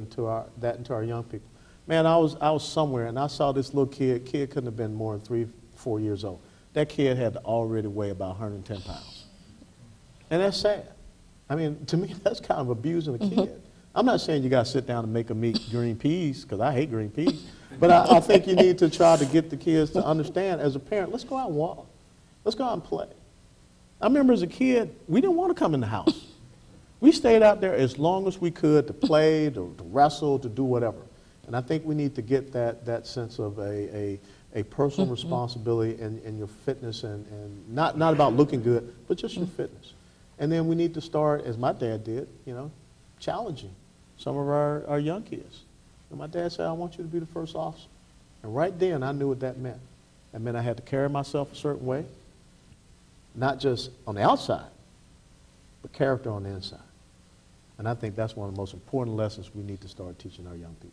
that into our young people. Man, I was somewhere and I saw this little kid couldn't have been more than 3-4 years old. That kid had to already weigh about 110 pounds. And that's sad. I mean, to me, that's kind of abusing a kid. I'm not saying you got to sit down and make them eat green peas, because I hate green peas. But I think you need to try to get the kids to understand, as a parent, let's go out and walk. Let's go out and play. I remember as a kid, we didn't want to come in the house. We stayed out there as long as we could to play, to wrestle, to do whatever. And I think we need to get that sense of a personal responsibility in your fitness and not about looking good, but just your fitness. And then we need to start, as my dad did, you know, challenging some of our young kids. And my dad said, I want you to be the first officer. And right then, I knew what that meant. That meant I had to carry myself a certain way, not just on the outside, but character on the inside. And I think that's one of the most important lessons we need to start teaching our young people.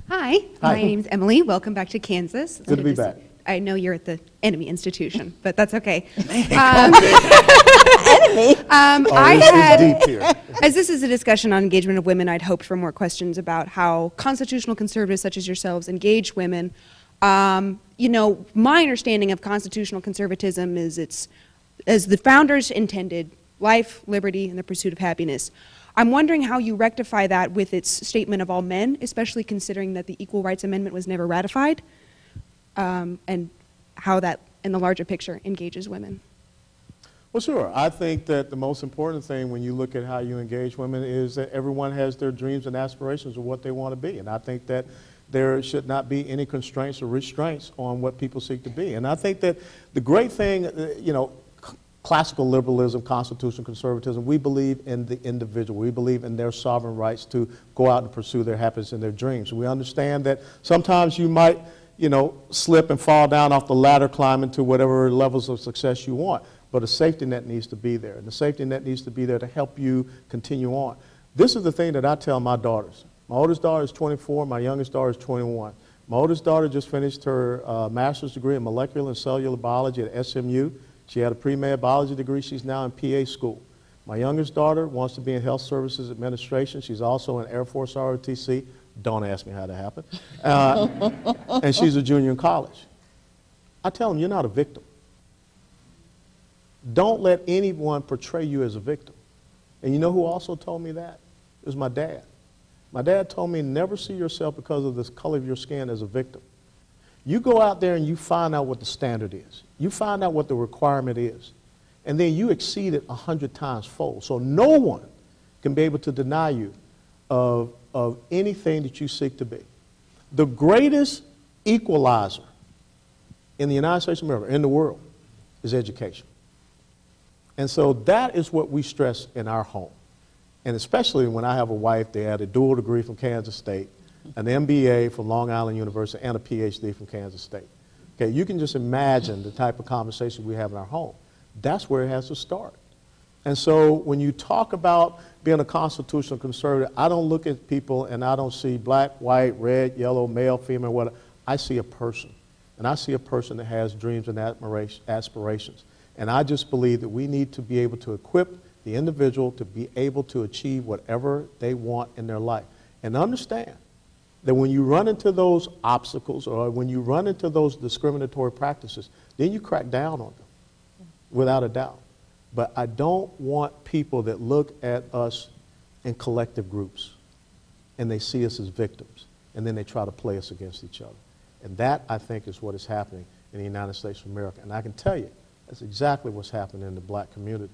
Hi, my name's Emily. Welcome back to Kansas. Good to be back. I know you're at the enemy institution, but that's okay. Enemy? It's deep here. As this is a discussion on engagement of women, I'd hoped for more questions about how constitutional conservatives such as yourselves engage women. You know, my understanding of constitutional conservatism is it's, as the founders intended, life, liberty, and the pursuit of happiness. I'm wondering how you rectify that with its statement of all men, especially considering that the Equal Rights Amendment was never ratified, and how that, in the larger picture, engages women. Well, sure. I think that the most important thing when you look at how you engage women is that everyone has their dreams and aspirations of what they want to be. And I think that there should not be any constraints or restraints on what people seek to be. And I think that the great thing, you know, classical liberalism, constitutional conservatism, we believe in the individual. We believe in their sovereign rights to go out and pursue their happiness and their dreams. We understand that sometimes you might, you know, slip and fall down off the ladder climbing to whatever levels of success you want. But a safety net needs to be there. And the safety net needs to be there to help you continue on. This is the thing that I tell my daughters. My oldest daughter is 24. My youngest daughter is 21. My oldest daughter just finished her master's degree in molecular and cellular biology at SMU. She had a pre-med biology degree. She's now in PA school. My youngest daughter wants to be in health services administration. She's also in Air Force ROTC. Don't ask me how that happened. And she's a junior in college. I tell them, you're not a victim. Don't let anyone portray you as a victim. And you know who also told me that? It was my dad. My dad told me, never see yourself because of the color of your skin as a victim. You go out there and you find out what the standard is. You find out what the requirement is. And then you exceed it 100 times fold. So no one can be able to deny you of anything that you seek to be. The greatest equalizer in the United States of America, in the world, is education. And so that is what we stress in our home. And especially when I have a wife, they had a dual degree from Kansas State, an MBA from Long Island University, and a PhD from Kansas State. Okay, you can just imagine the type of conversation we have in our home. That's where it has to start. And so when you talk about being a constitutional conservative, I don't look at people and I don't see black, white, red, yellow, male, female, whatever. I see a person. And I see a person that has dreams and aspirations. And I just believe that we need to be able to equip the individual to be able to achieve whatever they want in their life. And understand that when you run into those obstacles or when you run into those discriminatory practices, then you crack down on them, without a doubt. But I don't want people that look at us in collective groups and they see us as victims and then they try to play us against each other. And that, I think, is what is happening in the United States of America. And I can tell you, that's exactly what's happening in the black community.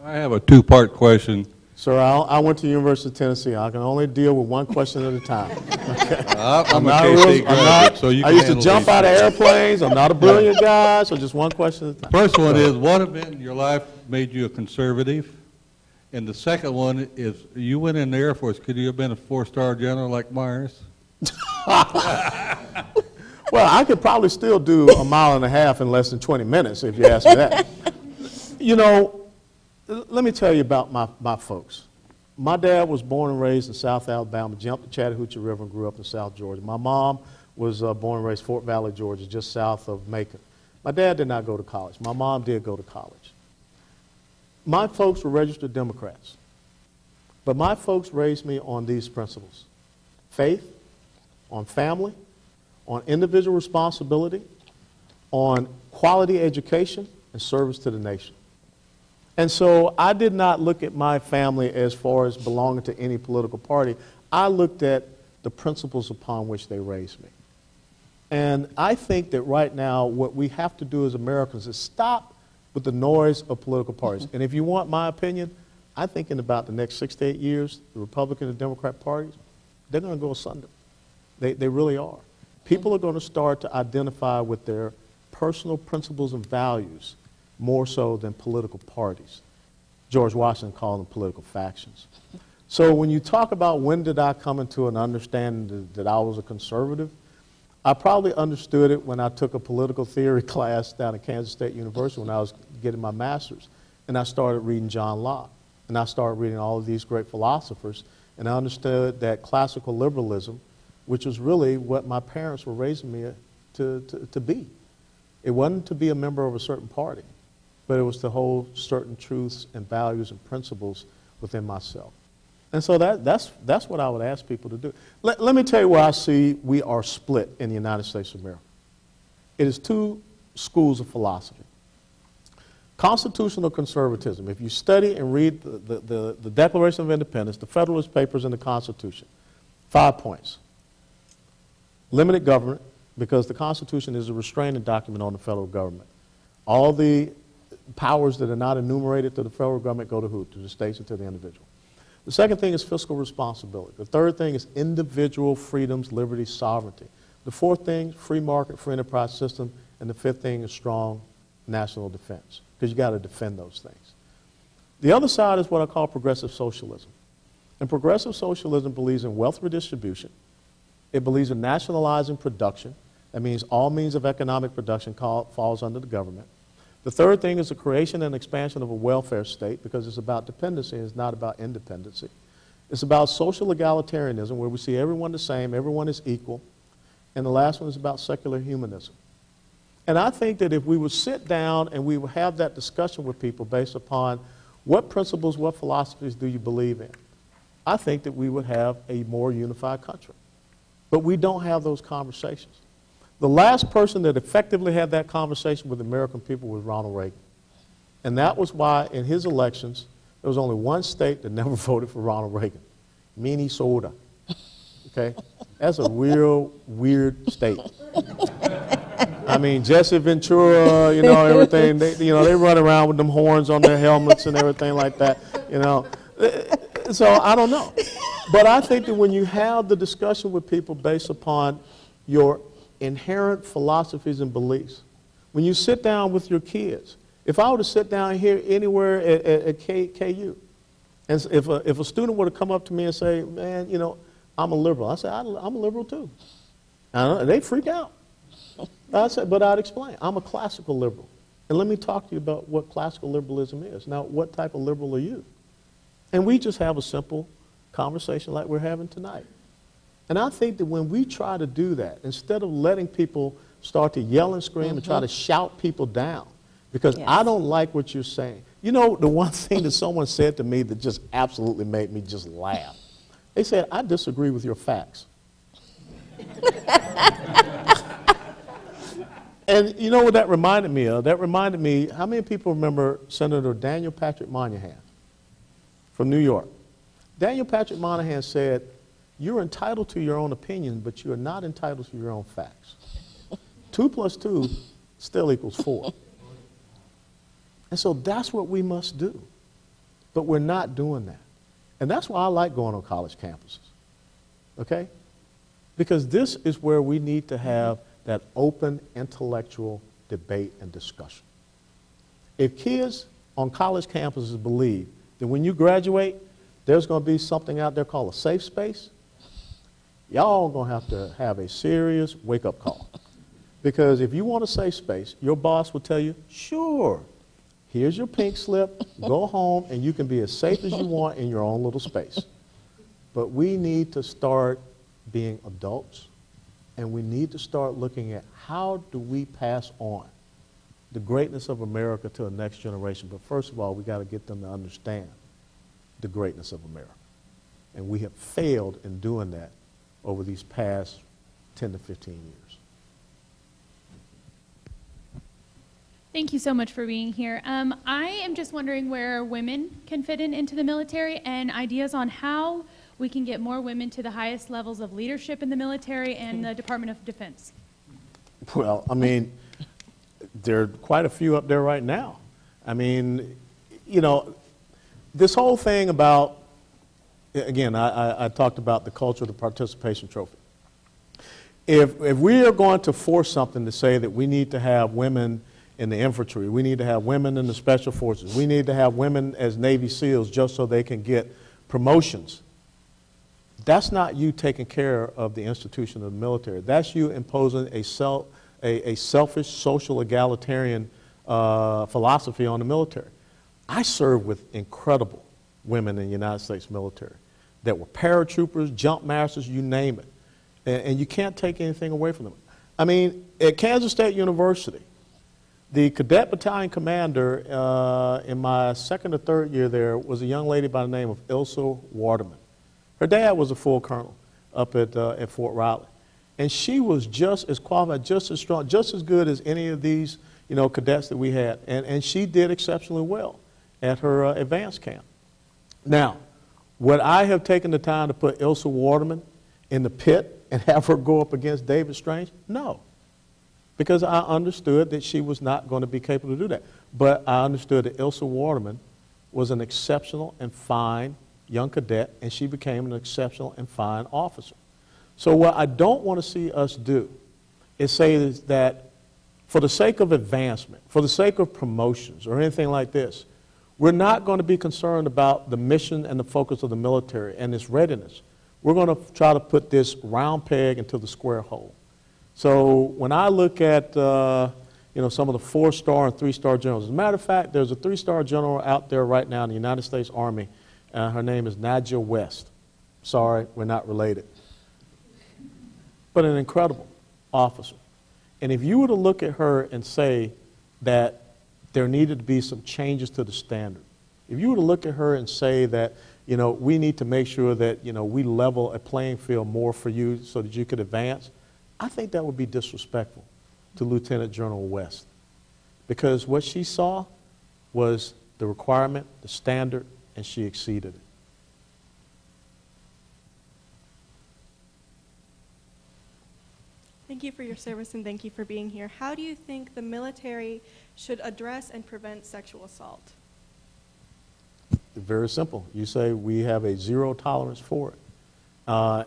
I have a two-part question. Sir, I went to the University of Tennessee. I can only deal with one question at a time. Okay? I'm a KC graduate, so you I can used to handle jump these out of things. airplanes. I'm not a brilliant guy, so just one question at a time. First one is, what event in your life made you a conservative? And the second one is, you went in the Air Force. Could you have been a 4-star general like Myers? Well, I could probably still do a mile and a half in less than 20 minutes if you ask me that. You know, let me tell you about my folks. My dad was born and raised in South Alabama, jumped the Chattahoochee River and grew up in South Georgia. My mom was born and raised Fort Valley, Georgia, just south of Macon. My dad did not go to college. My mom did go to college. My folks were registered Democrats. But my folks raised me on these principles: faith, on family, on individual responsibility, on quality education, and service to the nation. And so I did not look at my family as far as belonging to any political party. I looked at the principles upon which they raised me. And I think that right now what we have to do as Americans is stop with the noise of political parties. And if you want my opinion, I think in about the next 6 to 8 years, the Republican and Democrat parties, they're going to go asunder. They really are. People are going to start to identify with their personal principles and values more so than political parties. George Washington called them political factions. So when you talk about when did I come into an understanding that I was a conservative, I probably understood it when I took a political theory class down at Kansas State University when I was getting my master's. And I started reading John Locke. And I started reading all of these great philosophers. And I understood that classical liberalism, which was really what my parents were raising me to be. It wasn't to be a member of a certain party, but it was to hold certain truths and values and principles within myself. And so that's what I would ask people to do. Let me tell you where I see we are split in the United States of America. It is two schools of philosophy. Constitutional conservatism. If you study and read the Declaration of Independence, the Federalist Papers, and the Constitution, 5 points. Limited government, because the Constitution is a restraining document on the federal government. All the powers that are not enumerated to the federal government go to who? To the states and to the individual. The second thing is fiscal responsibility. The third thing is individual freedoms, liberty, sovereignty. The fourth thing, free market, free enterprise system. And the fifth thing is strong national defense, because you got to defend those things. The other side is what I call progressive socialism. And progressive socialism believes in wealth redistribution. It believes in nationalizing production. That means all means of economic production falls under the government. The third thing is the creation and expansion of a welfare state, because it's about dependency, it's not about independency. It's about social egalitarianism, where we see everyone the same, everyone is equal. And the last one is about secular humanism. And I think that if we would sit down and we would have that discussion with people based upon what principles, what philosophies do you believe in, I think that we would have a more unified country. But we don't have those conversations. The last person that effectively had that conversation with the American people was Ronald Reagan. And that was why in his elections, there was only one state that never voted for Ronald Reagan, Minnesota. Okay? That's a real weird state. I mean, Jesse Ventura, you know, everything, they run around with them horns on their helmets and everything like that, you know. So I don't know. But I think that when you have the discussion with people based upon your inherent philosophies and beliefs, when you sit down with your kids, if I were to sit down here anywhere at KU, and if a student were to come up to me and say, man, you know, I'm a liberal, I say, I'm a liberal too. And they freak out. I said, but I'd explain. I'm a classical liberal. And let me talk to you about what classical liberalism is. Now, what type of liberal are you? And we just have a simple conversation like we're having tonight. And I think that when we try to do that, instead of letting people start to yell and scream and try to shout people down, because I don't like what you're saying. You know, the one thing that someone said to me that just absolutely made me just laugh. They said, I disagree with your facts. And you know what that reminded me of? That reminded me, how many people remember Senator Daniel Patrick Moynihan from New York? Daniel Patrick Moynihan said, you're entitled to your own opinion, but you are not entitled to your own facts. 2 + 2 still equals 4. And so that's what we must do. But we're not doing that. And that's why I like going on college campuses. Okay? Because this is where we need to have that open intellectual debate and discussion. If kids on college campuses believe that when you graduate, there's going to be something out there called a safe space, y'all are going to have a serious wake-up call. Because if you want a safe space, your boss will tell you, sure, here's your pink slip, go home, and you can be as safe as you want in your own little space. But we need to start being adults, and we need to start looking at how do we pass on the greatness of America to the next generation. But first of all, we got to get them to understand the greatness of America. And we have failed in doing that over these past 10 to 15 years. Thank you so much for being here. I am just wondering where women can fit into the military, and ideas on how we can get more women to the highest levels of leadership in the military and the Department of Defense. Well, I mean, there are quite a few up there right now. I mean, you know, this whole thing about, again, I talked about the culture of the participation trophy. If we are going to force something to say that we need to have women in the infantry, we need to have women in the special forces, we need to have women as Navy SEALs just so they can get promotions, that's not you taking care of the institution of the military. That's you imposing a selfish, social, egalitarian philosophy on the military. I served with incredible women in the United States military that were paratroopers, jump masters, you name it. And you can't take anything away from them. I mean, at Kansas State University, the cadet battalion commander in my second or third year there was a young lady by the name of Ilsa Waterman. Her dad was a full colonel up at Fort Riley. And she was just as qualified, just as strong, just as good as any of these, you know, cadets that we had. And she did exceptionally well at her advanced camp. Now, would I have taken the time to put Ilsa Waterman in the pit and have her go up against David Strange? No. Because I understood that she was not going to be capable to do that. But I understood that Ilsa Waterman was an exceptional and fine young cadet, and she became an exceptional and fine officer. So what I don't want to see us do is say that for the sake of advancement, for the sake of promotions or anything like this, we're not going to be concerned about the mission and the focus of the military and its readiness. We're going to try to put this round peg into the square hole. So when I look at some of the 4-star and 3-star generals, as a matter of fact, there's a 3-star general out there right now in the United States Army. Her name is Nadja West. Sorry, we're not related. But an incredible officer. And if you were to look at her and say that there needed to be some changes to the standard, if you were to look at her and say that, we need to make sure that, we level a playing field more for you so that you could advance, I think that would be disrespectful to Lieutenant General West. Because what she saw was the requirement, the standard, and she exceeded it. Thank you for your service and thank you for being here. How do you think the military should address and prevent sexual assault? Very simple. You say we have a zero tolerance for it.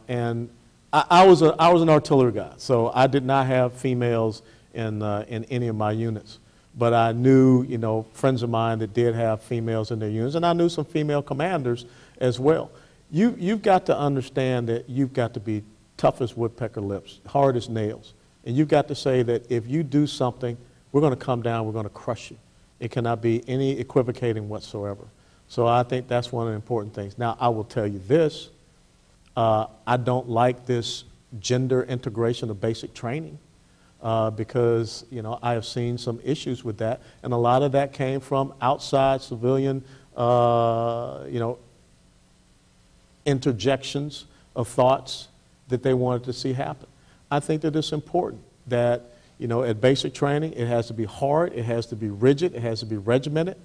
And I was an artillery guy, so I did not have females in any of my units. But I knew, friends of mine that did have females in their units, and I knew some female commanders as well. You've got to understand that you've got to be tough as woodpecker lips, hard as nails. And you've got to say that if you do something, we're going to come down, we're going to crush you. It cannot be any equivocating whatsoever. So I think that's one of the important things. Now, I will tell you this. I don't like this gender integration of basic training because, I have seen some issues with that. And a lot of that came from outside civilian, interjections of thoughts that they wanted to see happen. I think that it's important that, at basic training, it has to be hard, it has to be rigid, it has to be regimented,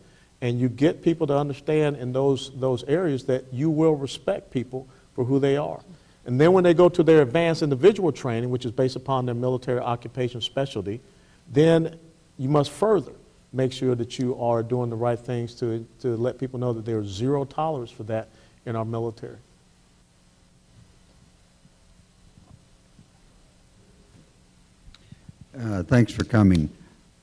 and you get people to understand in those areas that you will respect people for who they are. And then when they go to their advanced individual training, which is based upon their military occupation specialty, then you must further make sure that you are doing the right things to let people know that there is zero tolerance for that in our military. Thanks for coming.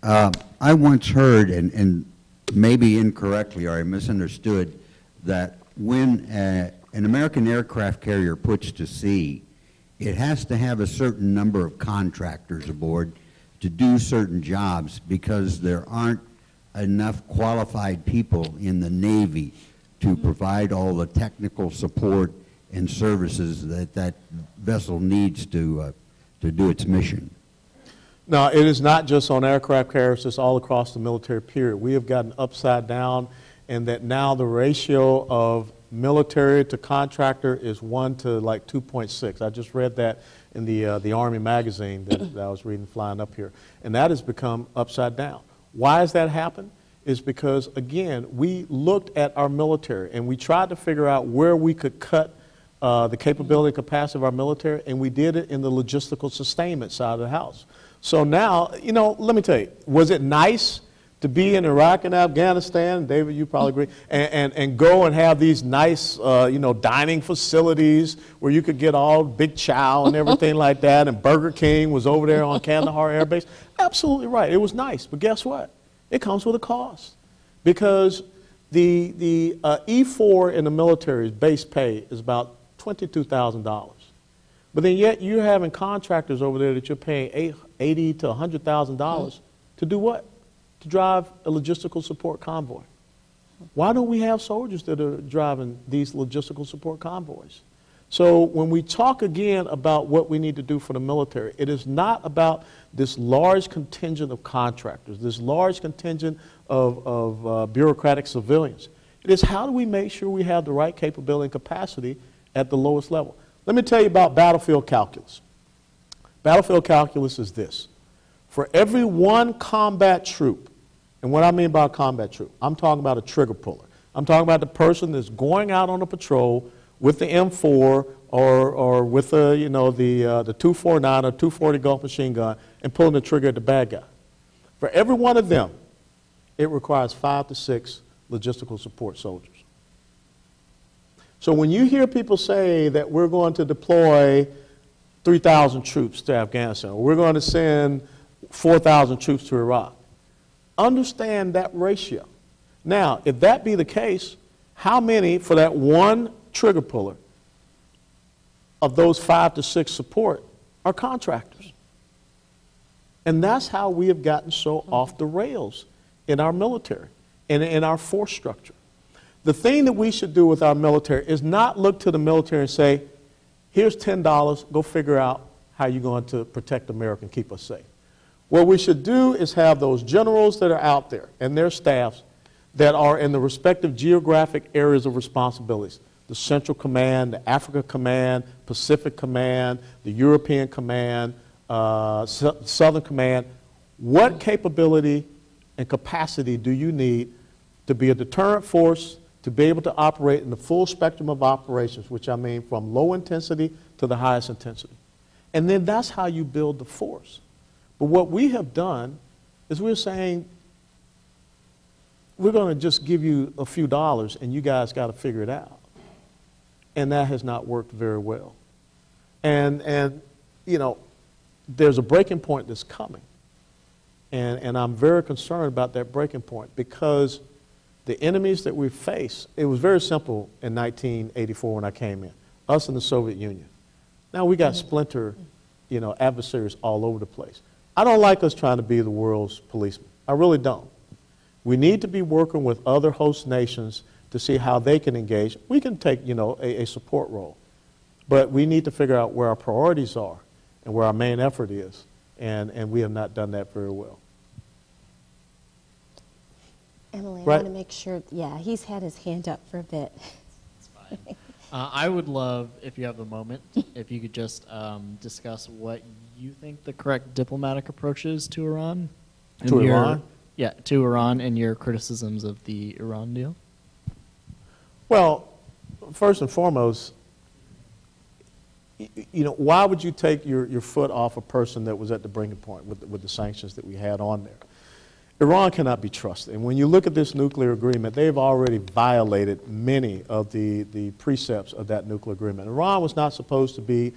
I once heard, and maybe incorrectly or I misunderstood, that when an American aircraft carrier puts to sea, it has to have a certain number of contractors aboard to do certain jobs because there aren't enough qualified people in the Navy to provide all the technical support and services that vessel needs to do its mission. No, it is not just on aircraft carriers, it's all across the military period. We have gotten upside down in that now the ratio of military to contractor is 1 to like 2.6. I just read that in the Army magazine that I was reading flying up here. And that has become upside down. Why has that happened? Is because, again, we looked at our military and we tried to figure out where we could cut the capability and capacity of our military, and we did it in the logistical sustainment side of the house. So now, let me tell you, was it nice to be in Iraq and Afghanistan, David, you probably agree, and go and have these nice, dining facilities where you could get all big chow and everything like that, and Burger King was over there on Kandahar Air Base? Absolutely right. It was nice, but guess what? It comes with a cost because the E4 in the military's base pay is about $22,000. But then yet you're having contractors over there that you're paying $80,000 to $100,000 to do what? To drive a logistical support convoy. Why don't we have soldiers that are driving these logistical support convoys? So when we talk again about what we need to do for the military, it is not about this large contingent of contractors, this large contingent of bureaucratic civilians. It is how do we make sure we have the right capability and capacity at the lowest level. Let me tell you about battlefield calculus. Battlefield calculus is this. For every one combat troop, and what I mean by a combat troop, I'm talking about a trigger puller. I'm talking about the person that's going out on a patrol with the M4 or with the 249 or 240 Gulf machine gun and pulling the trigger at the bad guy. For every one of them, it requires 5 to 6 logistical support soldiers. So when you hear people say that we're going to deploy 3,000 troops to Afghanistan, or we're going to send 4,000 troops to Iraq, understand that ratio. Now, if that be the case, how many for that one trigger puller of those 5 to 6 support are contractors? And that's how we have gotten so off the rails in our military and in our force structure. The thing that we should do with our military is not look to the military and say, here's $10, go figure out how you're going to protect America and keep us safe. What we should do is have those generals that are out there and their staffs that are in the respective geographic areas of responsibilities. The Central Command, the Africa Command, Pacific Command, the European Command, Southern Command. What capability and capacity do you need to be a deterrent force, to be able to operate in the full spectrum of operations, which I mean from low intensity to the highest intensity? And then that's how you build the force. But what we have done is we're saying, we're going to just give you a few dollars and you guys got to figure it out. And that has not worked very well. And you know, there's a breaking point that's coming. And I'm very concerned about that breaking point because the enemies that we face, it was very simple in 1984 when I came in, us and the Soviet Union. Now we got splinter, adversaries all over the place. I don't like us trying to be the world's policeman. I really don't. We need to be working with other host nations to see how they can engage. We can take, a support role, but we need to figure out where our priorities are and where our main effort is, and we have not done that very well. Emily, Right. I want to make sure, he's had his hand up for a bit. It's fine. I would love, if you have a moment, if you could just discuss what you think the correct diplomatic approach is to Iran. To Iran? Yeah, to Iran and your criticisms of the Iran deal. Well, first and foremost, why would you take your foot off a person that was at the breaking point with the sanctions that we had on there? Iran cannot be trusted. And when you look at this nuclear agreement, they've already violated many of the precepts of that nuclear agreement. Iran was not supposed to be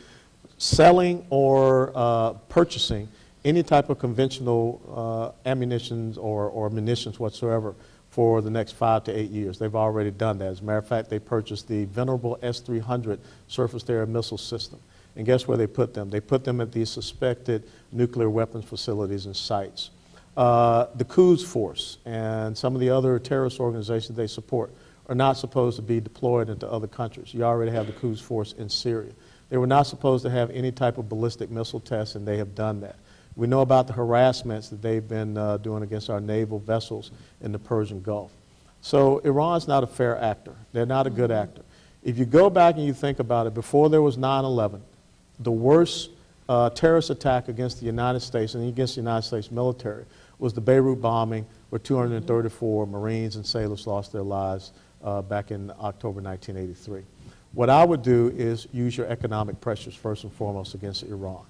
selling or purchasing any type of conventional ammunition or munitions whatsoever for the next 5 to 8 years. They've already done that. As a matter of fact, they purchased the venerable S-300 surface-to-air missile system. And guess where they put them? They put them at these suspected nuclear weapons facilities and sites. The Quds Force and some of the other terrorist organizations they support are not supposed to be deployed into other countries. You already have the Quds Force in Syria. They were not supposed to have any type of ballistic missile tests, and they have done that. We know about the harassments that they've been doing against our naval vessels in the Persian Gulf. So Iran's not a fair actor. They're not a good actor. If you go back and you think about it, before there was 9/11, the worst terrorist attack against the United States and against the United States military was the Beirut bombing, where 234 Marines and sailors lost their lives back in October 1983. What I would do is use your economic pressures first and foremost against Iran.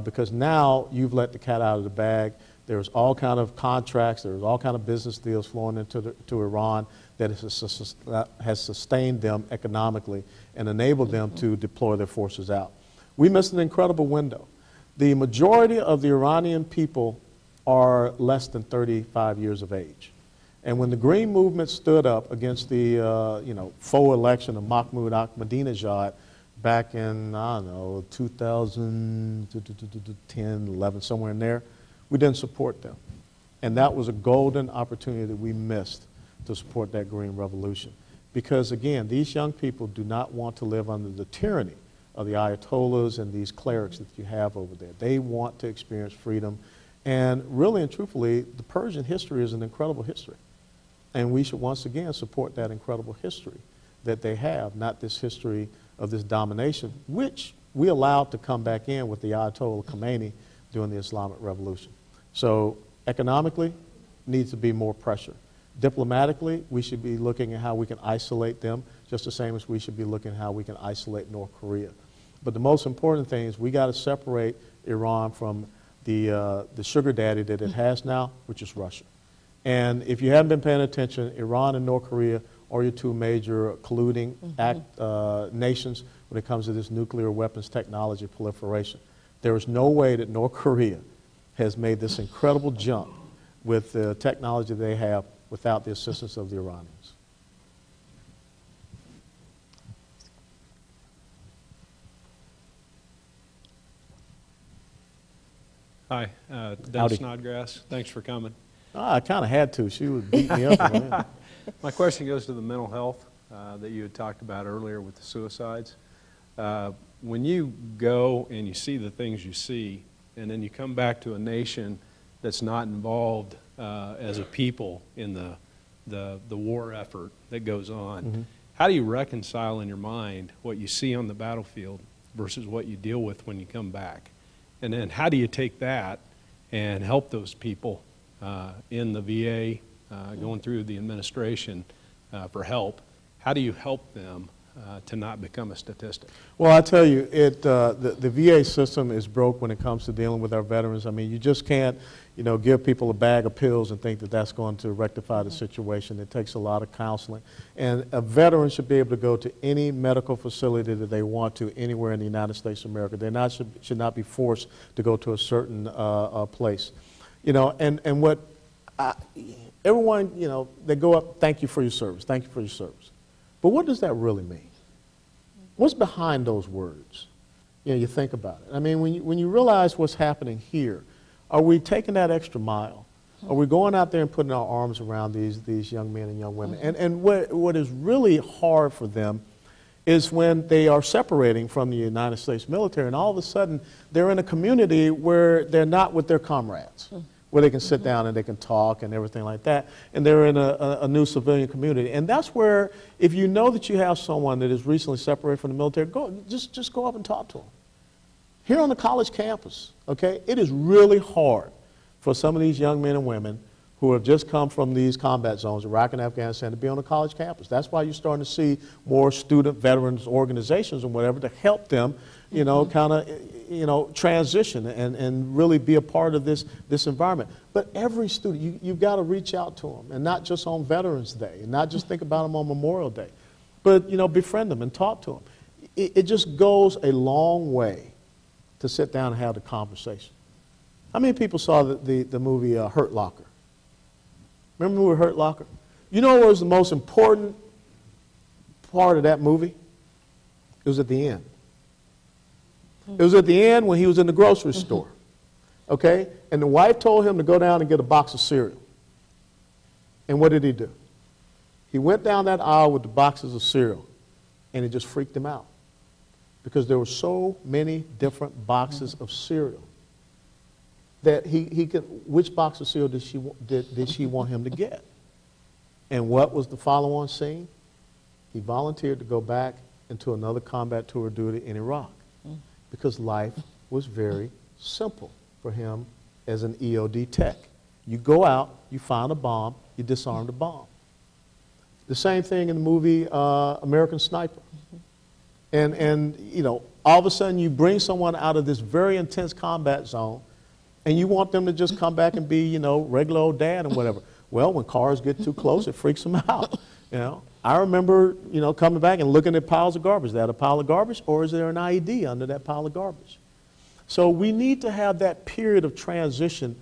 Because now you've let the cat out of the bag. There's all kind of contracts, there's all kind of business deals flowing into Iran that has sustained them economically and enabled them to deploy their forces out. We missed an incredible window. The majority of the Iranian people are less than 35 years of age. And when the Green Movement stood up against the faux election of Mahmoud Ahmadinejad back in, 2010, 11, somewhere in there, we didn't support them. And that was a golden opportunity that we missed to support that Green Revolution. Because again, these young people do not want to live under the tyranny of the Ayatollahs and these clerics that you have over there. They want to experience freedom. And really and truthfully, the Persian history is an incredible history. And we should once again support that incredible history that they have, not this history of this domination, which we allowed to come back in with the Ayatollah Khomeini during the Islamic Revolution. So economically, needs to be more pressure. Diplomatically, we should be looking at how we can isolate them, just the same as we should be looking at how we can isolate North Korea. But the most important thing is we got to separate Iran from the sugar daddy that it has now, which is Russia. And if you haven't been paying attention, Iran and North Korea are your two major colluding nations when it comes to this nuclear weapons technology proliferation. There is no way that North Korea has made this incredible jump with the technology they have without the assistance of the Iranians. Hi, Dennis Snodgrass. Thanks for coming. I kind of had to. She would beat me up. My question goes to the mental health that you had talked about earlier with the suicides. When you go and you see the things you see, and then you come back to a nation that's not involved as a people in the war effort that goes on, how do you reconcile in your mind what you see on the battlefield versus what you deal with when you come back? And then how do you take that and help those people in the VA going through the administration for help? How do you help them to not become a statistic? Well, I tell you, the VA system is broke when it comes to dealing with our veterans. I mean, you just can't, give people a bag of pills and think that that's going to rectify the situation. It takes a lot of counseling. And a veteran should be able to go to any medical facility that they want to anywhere in the United States of America. They should not be forced to go to a certain place. And what everyone, they go up, thank you for your service, thank you for your service. But what does that really mean? What's behind those words? You think about it. I mean, when you realize what's happening here, are we taking that extra mile? Are we going out there and putting our arms around these young men and young women? And what is really hard for them is when they are separating from the United States military, and all of a sudden they're in a community where they're not with their comrades, where they can sit down and they can talk and everything like that, and they're in a new civilian community. And that's where, if you know that you have someone that is recently separated from the military, just go up and talk to them. Here on the college campus, okay, it is really hard for some of these young men and women who have just come from these combat zones, Iraq and Afghanistan, to be on a college campus. That's why you're starting to see more student veterans organizations and whatever to help them, kind of, transition and really be a part of this environment. But every student, you've got to reach out to them, and not just on Veterans Day, and not just think about them on Memorial Day, but, befriend them and talk to them. It just goes a long way to sit down and have the conversation. How many people saw the movie Hurt Locker? Remember the movie Hurt Locker? You know what was the most important part of that movie? It was at the end. It was at the end when he was in the grocery store, okay? And the wife told him to go down and get a box of cereal. And what did he do? He went down that aisle with the boxes of cereal, and it just freaked him out because there were so many different boxes of cereal that he could, which box of cereal did she want him to get? And what was the follow-on scene? He volunteered to go back into another combat tour duty in Iraq because life was very simple for him as an EOD tech. You go out, you find a bomb, you disarm the bomb. The same thing in the movie American Sniper. And all of a sudden you bring someone out of this very intense combat zone and you want them to just come back and be, regular old dad and whatever. Well, when cars get too close, it freaks them out. I remember, coming back and looking at piles of garbage. Is that a pile of garbage, or is there an IED under that pile of garbage? So we need to have that period of transition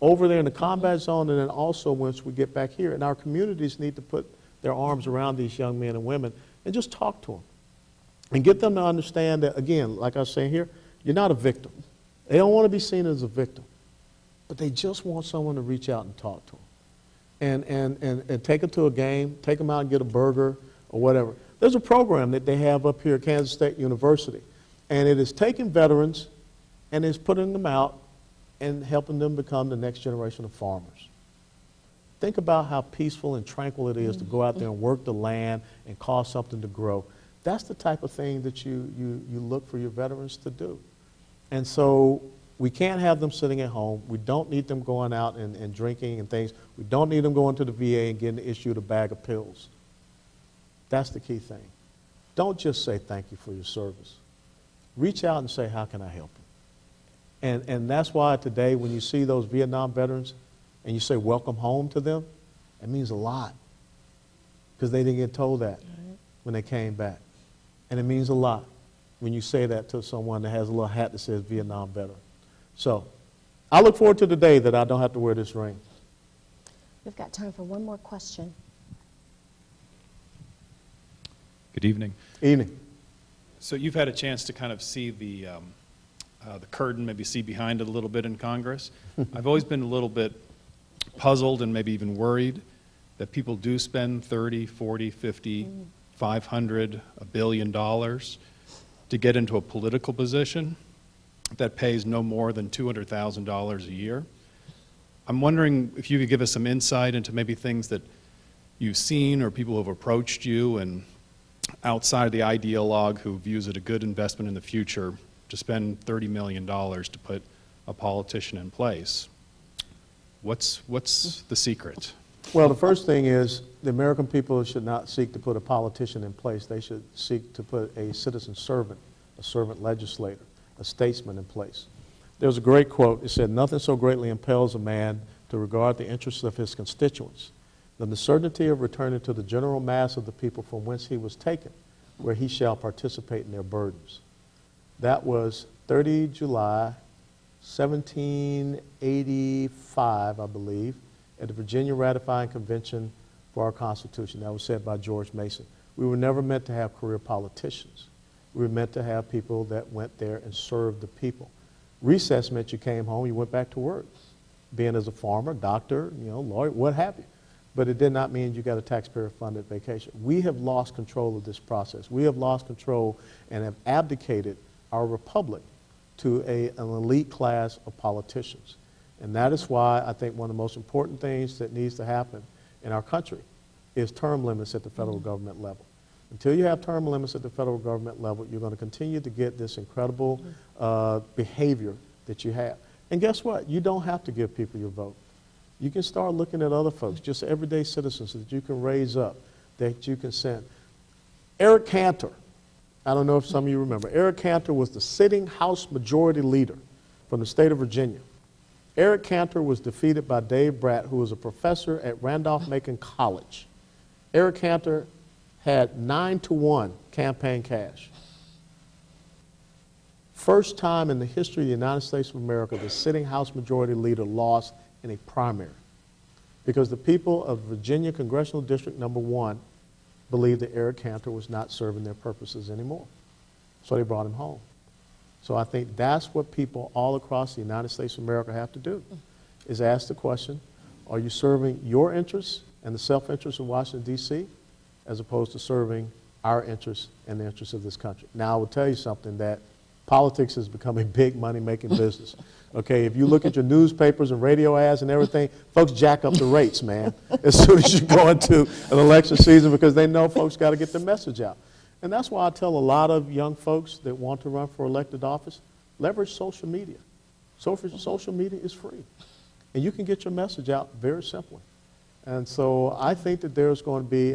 over there in the combat zone, and then also once we get back here. And our communities need to put their arms around these young men and women and just talk to them and get them to understand that, again, like I was saying here, you're not a victim. They don't want to be seen as a victim, but they just want someone to reach out and talk to them. And take them to a game, take them out and get a burger or whatever. There's a program that they have up here at Kansas State University, and it is taking veterans and is putting them out and helping them become the next generation of farmers. Think about how peaceful and tranquil it is to go out there and work the land and cause something to grow. That's the type of thing that you look for your veterans to do. And so we can't have them sitting at home. We don't need them going out and drinking and things. We don't need them going to the VA and getting issued a bag of pills. That's the key thing. Don't just say thank you for your service. reach out and say, how can I help you? And that's why today when you see those Vietnam veterans and you say welcome home to them, it means a lot, because they didn't get told that when they came back. And it means a lot when you say that to someone that has a little hat that says Vietnam veteran. So I look forward to the day that I don't have to wear this ring. We've got time for one more question. Good evening. Evening. So you've had a chance to kind of see the curtain, maybe see behind it a little bit in Congress. I've always been a little bit puzzled and maybe even worried that people do spend 30, 40, 50, 500, $1 billion to get into a political position that pays no more than $200,000 a year. I'm wondering if you could give us some insight into maybe things that you've seen or people who have approached you and outside of the ideologue who views it a good investment in the future to spend $30 million to put a politician in place. What's the secret? Well, the first thing is the American people should not seek to put a politician in place. They should seek to put a citizen servant, a servant legislator, a statesman in place. There's a great quote. It said, "Nothing so greatly impels a man to regard the interests of his constituents than the certainty of returning to the general mass of the people from whence he was taken, where he shall participate in their burdens." That was 30 July 1785, I believe, at the Virginia Ratifying Convention for our Constitution. That was said by George Mason. We were never meant to have career politicians. We were meant to have people that went there and served the people. Recess meant you came home, you went back to work, being as a farmer, doctor, lawyer, what have you. But it did not mean you got a taxpayer-funded vacation. We have lost control of this process. We have lost control and have abdicated our republic to an elite class of politicians. And that is why I think one of the most important things that needs to happen in our country is term limits at the federal government level. Until you have term limits at the federal government level, you're going to continue to get this incredible behavior that you have. And guess what? You don't have to give people your vote. You can start looking at other folks, just everyday citizens that you can raise up, that you can send. Eric Cantor, I don't know if some of you remember, Eric Cantor was the sitting House Majority Leader from the state of Virginia. Eric Cantor was defeated by Dave Bratt, who was a professor at Randolph-Macon College. Eric Cantor had 9-to-1 campaign cash. First time in the history of the United States of America, the sitting House Majority Leader lost in a primary because the people of Virginia Congressional District number 1 believed that Eric Cantor was not serving their purposes anymore. So they brought him home. So I think that's what people all across the United States of America have to do, is ask the question, are you serving your interests and the self-interest of Washington, D.C., as opposed to serving our interests and the interests of this country? Now, I will tell you something, that politics has become a big money-making business. Okay, if you look at your newspapers and radio ads and everything, folks jack up the rates, man, as soon as you go into an election season, because they know folks got to get the message out. And that's why I tell a lot of young folks that want to run for elected office, leverage social media. Social media is free. And you can get your message out very simply. And so I think that there's going to be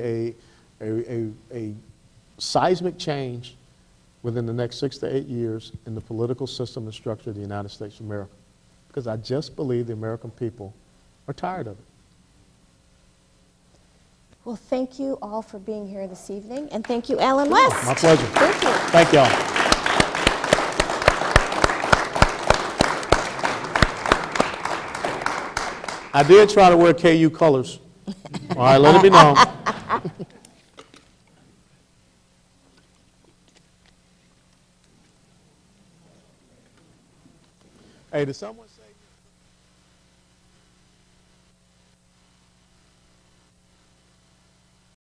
a seismic change within the next 6 to 8 years in the political system and structure of the United States of America, because I just believe the American people are tired of it. Well, thank you all for being here this evening, and thank you, Alan West. My pleasure. Thank you. Thank y'all. I did try to wear KU colors. All right, let it be known. Hey, did someone say?